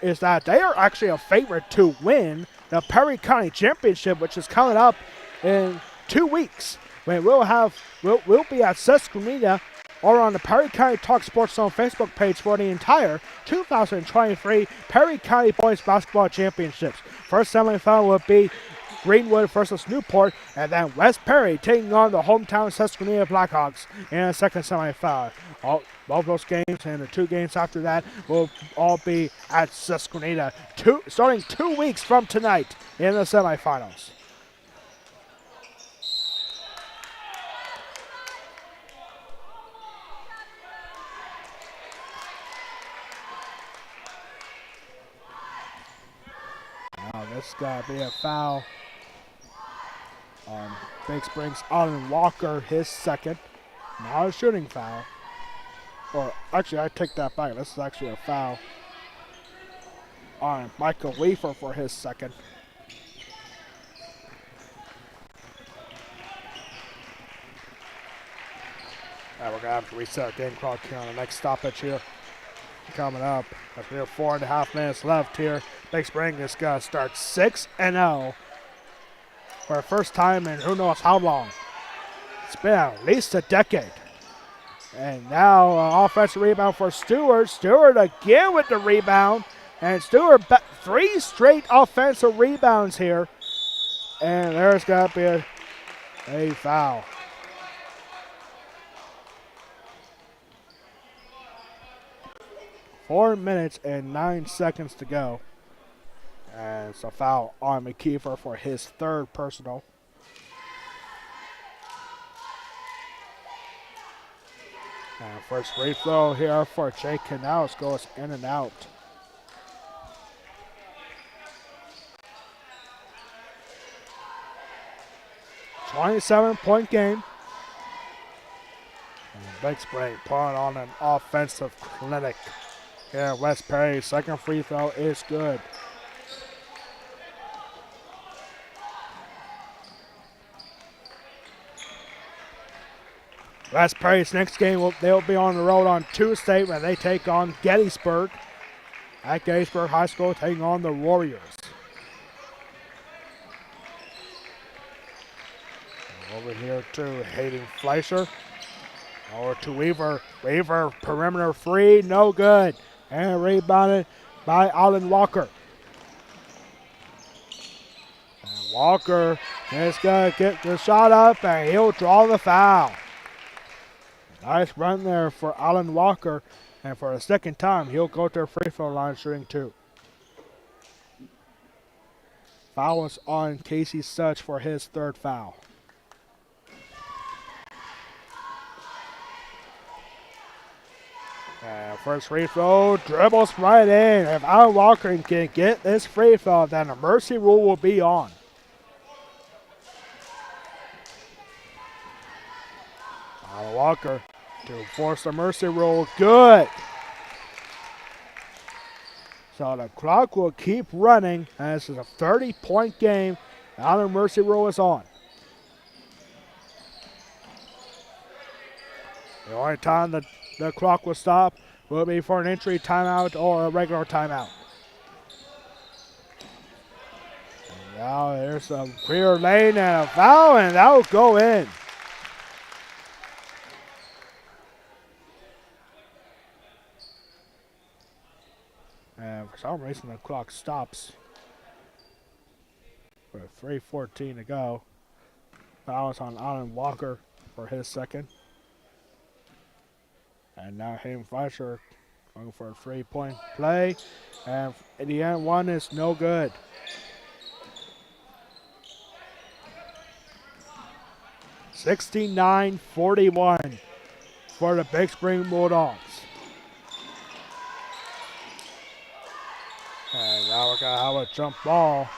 is that they are actually a favorite to win the Perry County Championship, which is coming up in 2 weeks. When we'll be at Susquehanna or on the Perry County Talk Sports Zone Facebook page for the entire 2023 Perry County Boys Basketball Championships. First semifinal will be Greenwood versus Newport, and then West Perry taking on the hometown Susquehanna Blackhawks in the second semifinal. Both those games and the 2 games after that will all be at Susquehanna, starting 2 weeks from tonight in the semifinals. Now this got to be a foul on Big Springs. Alan Walker, his second. Not a shooting foul. Or actually, I take that back. This is actually a foul on Michael Weaver for his second. We're going to have to reset our game clock here on the next stoppage here. Coming up. We have 4.5 minutes left here. Big Spring is going to start 6-0 for the first time in who knows how long. It's been at least a decade. And now offensive rebound for Stewart. Stewart again with the rebound. And Stewart 3 straight offensive rebounds here. And there's got to be a foul. Four minutes and 9 seconds to go. And it's a foul on McKeever for his third personal. And first free throw here for Jake Canals goes in and out. .27 game. And Big Spring putting on an offensive clinic here at West Perry. Second free throw is good. West Perry's next game, they'll be on the road on Tuesday when they take on Gettysburg. At Gettysburg High School, taking on the Warriors. Over here to Hayden Fleischer. Over to Weaver. Weaver, perimeter free, no good. And rebounded by Alan Walker. And Walker is going to get the shot up, and he'll draw the foul. Nice run there for Alan Walker, and for the second time, he'll go to the free throw line shooting 2. Foul was on Casey Such for his third foul. And first free throw, dribbles right in. If Alan Walker can get this free throw, then the mercy rule will be on. Alan Walker to force the mercy rule. Good. So the clock will keep running. And this is a 30-point game. Now the mercy rule is on. The only time the clock will stop will be for an entry timeout or a regular timeout. And now there's a clear lane and a foul, and that will go in. And for some reason, the clock stops with 3:14 to go. Foul is on Alan Walker for his second. And now Hayden Fleischer going for a 3-point play. And in the end, one is no good. (69-41) for the Big Spring Bulldogs. And now we're going to have a jump ball.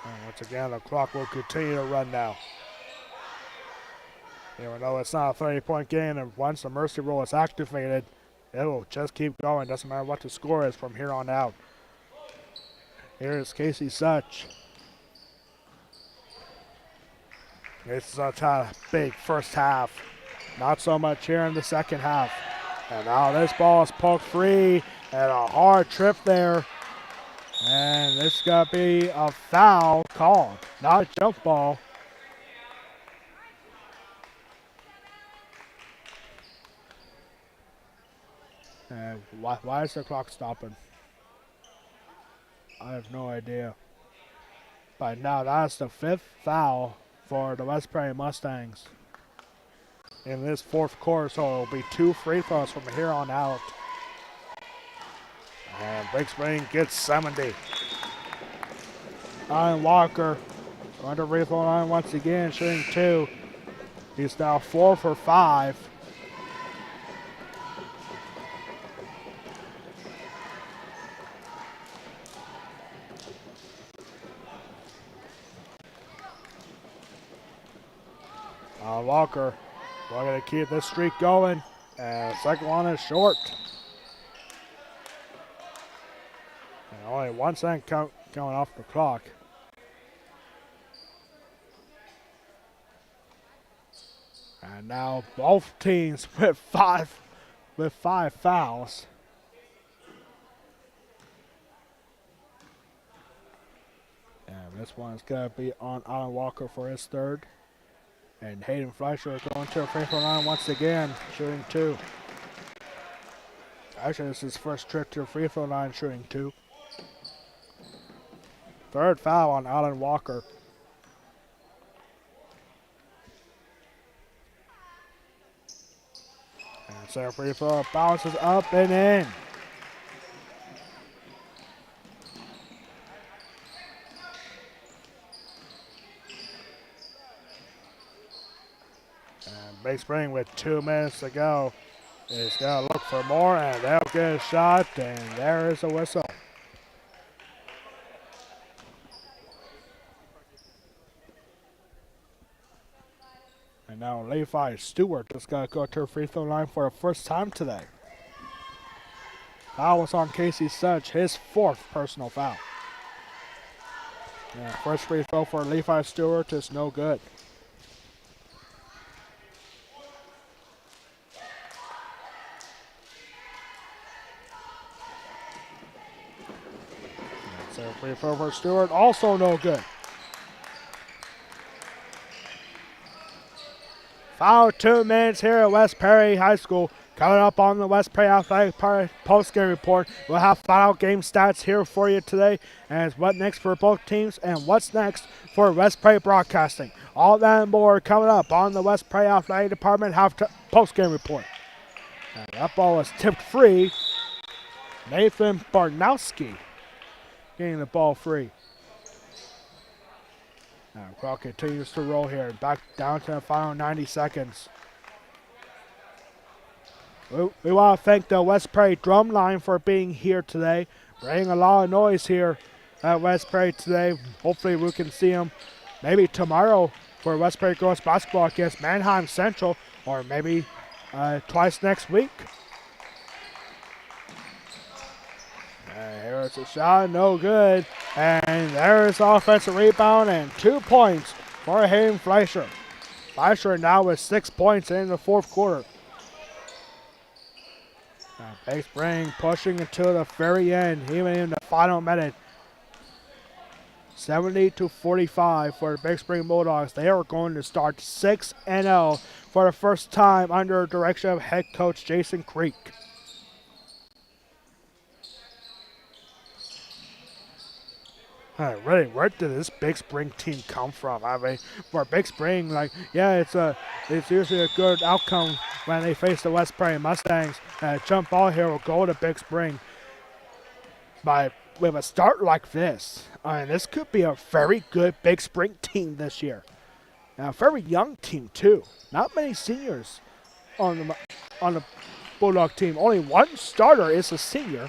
And once again, the clock will continue to run now. Even though it's not a 30-point game, and once the mercy rule is activated, it will just keep going. Doesn't matter what the score is from here on out. Here's Casey Such. It's such a big first half. Not so much here in the second half. And now this ball is poked free, and a hard trip there. And this is going to be a foul call, not a jump ball. And why is the clock stopping? I have no idea. But now that's the 5th foul for the West Prairie Mustangs in this 4th quarter, so it will be 2 free throws from here on out. And Big Spring gets 70. Alan Walker going to free throw line once again, shooting 2. He's now 4 for 5. Walker, we're going to keep this streak going. And second one is short. And only 1 second going off the clock. And now both teams with five fouls. And this one's going to be on Alan Walker for his 3rd. And Hayden Fleischer going to a free throw line once again, shooting 2. Actually, this is his first trip to the free throw line, shooting 2. 3rd foul on Alan Walker. And center free throw bounces up and in. Big Spring with 2 minutes to go is going to look for more, and they'll get a shot, and there is a whistle. And now Levi Stewart is going to go to a free throw line for the first time today. Foul was on Casey Such, his 4th personal foul. And first free throw for Levi Stewart is no good. Free throw for Stewart, also no good. Foul 2 minutes here at West Prairie High School. Coming up on the West Prairie Athletic post-game report, we'll have final game stats here for you today, and what next for both teams and what's next for West Prairie Broadcasting. All that and more coming up on the West Prairie Athletic Department post-game report. And that ball is tipped free. Nathan Barnowski getting the ball free. Now clock continues to roll here. Back down to the final 90 seconds. We want to thank the West Prairie drum line for being here today. Bringing a lot of noise here at West Prairie today. Hopefully we can see them maybe tomorrow for West Prairie girls basketball against Manheim Central, or maybe twice next week. Here's a shot, no good. And there's offensive rebound and 2 points for Hayden Fleischer. Fleischer now with 6 points in the 4th quarter. Big Spring pushing until the very end, even in the final minute. 70-45 for the Big Spring Bulldogs. They are going to start 6-0 for the first time under the direction of head coach Jason Creek. Really, where did this Big Spring team come from? I mean, for Big Spring, it's usually a good outcome when they face the West Prairie Mustangs. Jump ball here will go to Big Spring. But with a start like this, this could be a very good Big Spring team this year. A very young team too. Not many seniors on the Bulldog team. Only 1 starter is a senior.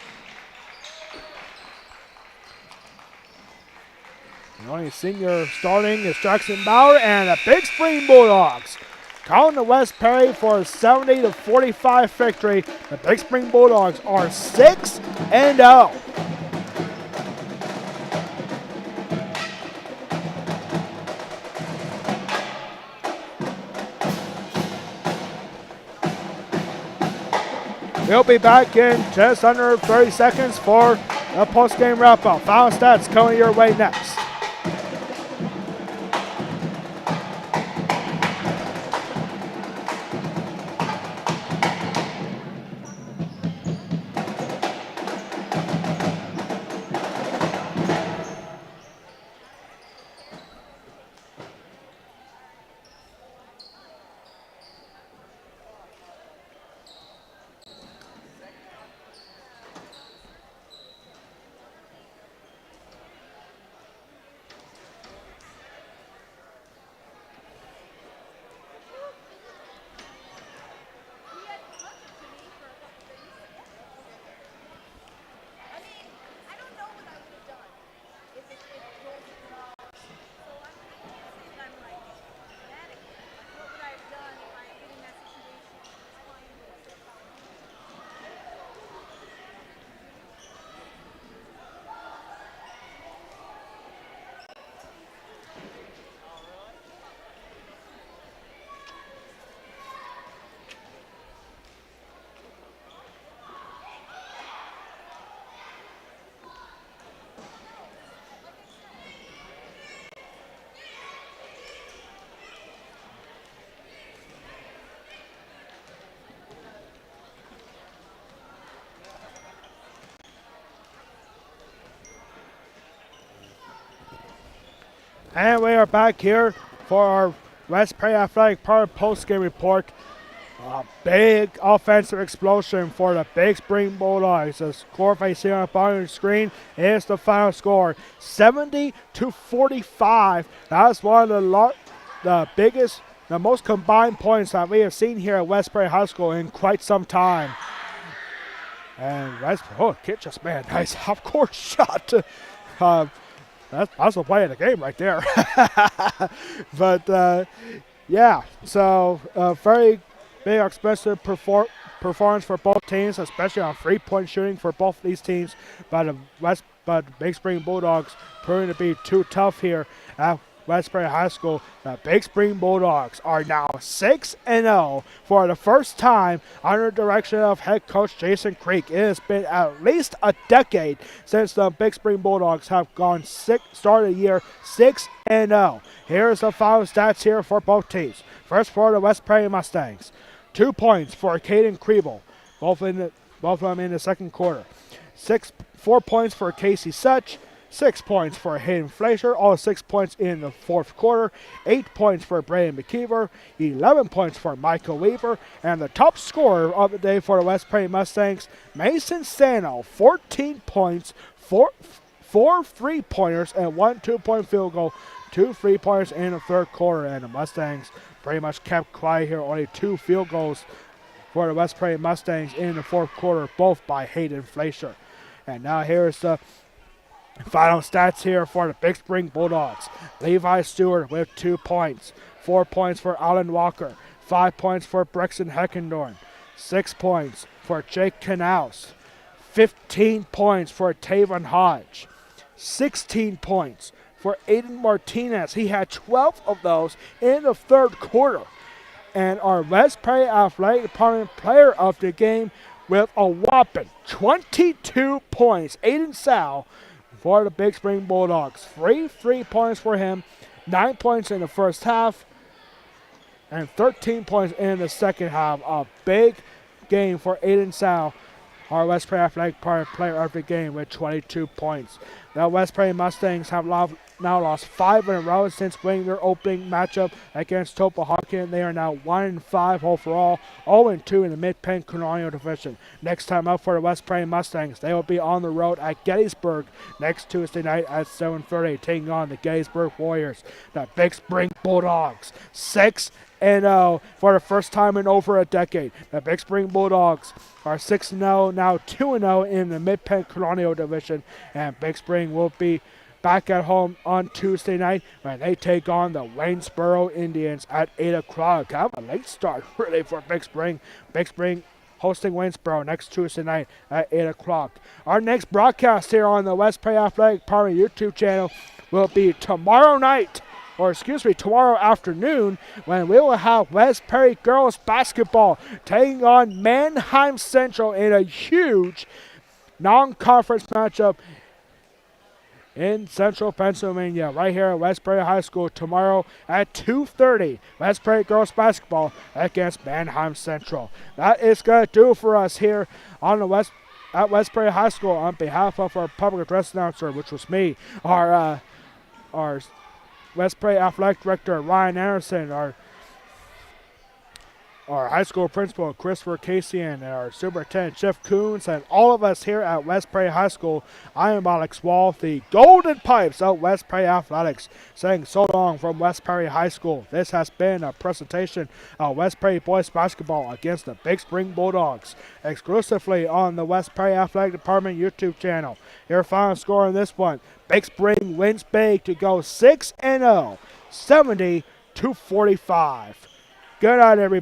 The only senior starting is Jackson Bauer, and the Big Spring Bulldogs calling the West Perry for a 70-45 victory. The Big Spring Bulldogs are 6-0. We'll be back in just under 30 seconds for a post-game wrap-up. Final stats coming your way next. And we are back here for our West Prairie Athletic Park post-game report. A big offensive explosion for the Big Spring Bulldogs. The score facing on the bottom of the screen is the final score, 70-45. That's one of the biggest, the most combined points that we have seen here at West Prairie High School in quite some time. And kid just made a nice half-court shot. That's the play of the game right there. But, yeah, so very big expensive performance for both teams, especially on three-point shooting for both these teams. But the Big Spring Bulldogs proving to be too tough here at West Prairie High School. The Big Spring Bulldogs are now 6-0 for the first time under the direction of head coach Jason Creek. It has been at least a decade since the Big Spring Bulldogs have started the year 6-0. Here's the final stats here for both teams. First for the West Prairie Mustangs, 2 points for Caden Kriebel, both of them in the second quarter. 4 points for Casey Such. 6 points for Hayden Fleischer, all 6 points in the fourth quarter. 8 points for Brandon McKeever, 11 points for Michael Weaver, and the top scorer of the day for the West Prairie Mustangs, Mason Sano, 14 points, 4 3-pointers, and 1 2-point field goal. 2 3-pointers in the third quarter, and the Mustangs pretty much kept quiet here. Only 2 field goals for the West Prairie Mustangs in the fourth quarter, both by Hayden Fleischer. And now here's the final stats here for the Big Spring Bulldogs. Levi Stewart with 2 points. 4 points for Alan Walker. 5 points for Brexton Heckendorn. 6 points for Jake Knaus. 15 points for Tavon Hodge. 16 points for Aiden Martinez. He had 12 of those in the third quarter. And our West Prairie Athletic Department player of the game with a whopping 22 points. Aiden Sal for the Big Spring Bulldogs. 3 3-pointers for him, 9 points in the first half, and 13 points in the second half. A big game for Aiden Sal, our West Prairie Athletic player of the game, with 22 points. The West Prairie Mustangs have now lost 5 in a row since winning their opening matchup against Topohawken. They are now 1-5 overall, 0-2 in the Mid-Penn Colonial Division. Next time up for the West Prairie Mustangs, they will be on the road at Gettysburg next Tuesday night at 7:30, taking on the Gettysburg Warriors. The Big Spring Bulldogs, 6-0 for the first time in over a decade. The Big Spring Bulldogs are 6-0, now 2-0 in the Mid-Penn Colonial Division, and Big Spring will be back at home on Tuesday night when they take on the Waynesboro Indians at 8 o'clock. Kind of a late start, really, for Big Spring. Big Spring hosting Waynesboro next Tuesday night at 8 o'clock. Our next broadcast here on the West Prairie Athletic Department YouTube channel will be tomorrow afternoon, when we will have West Prairie girls basketball taking on Manheim Central in a huge non-conference matchup in Central Pennsylvania, right here at West Prairie High School tomorrow at 2:30. West Prairie girls basketball against Manheim Central. That is going to do it for us here on the West Prairie High School. On behalf of our public address announcer, which was me, our West Prairie Athletic Director Ryan Anderson, our high school principal Christopher Casey, and our superintendent Jeff Coons, and all of us here at West Prairie High School, I am Alex Wall, the Golden Pipes of West Prairie Athletics, saying so long from West Prairie High School. This has been a presentation of West Prairie boys basketball against the Big Spring Bulldogs, exclusively on the West Prairie Athletic Department YouTube channel. Your final score in this one: Big Spring wins big to go 6-0, 70-45. Good night, everybody.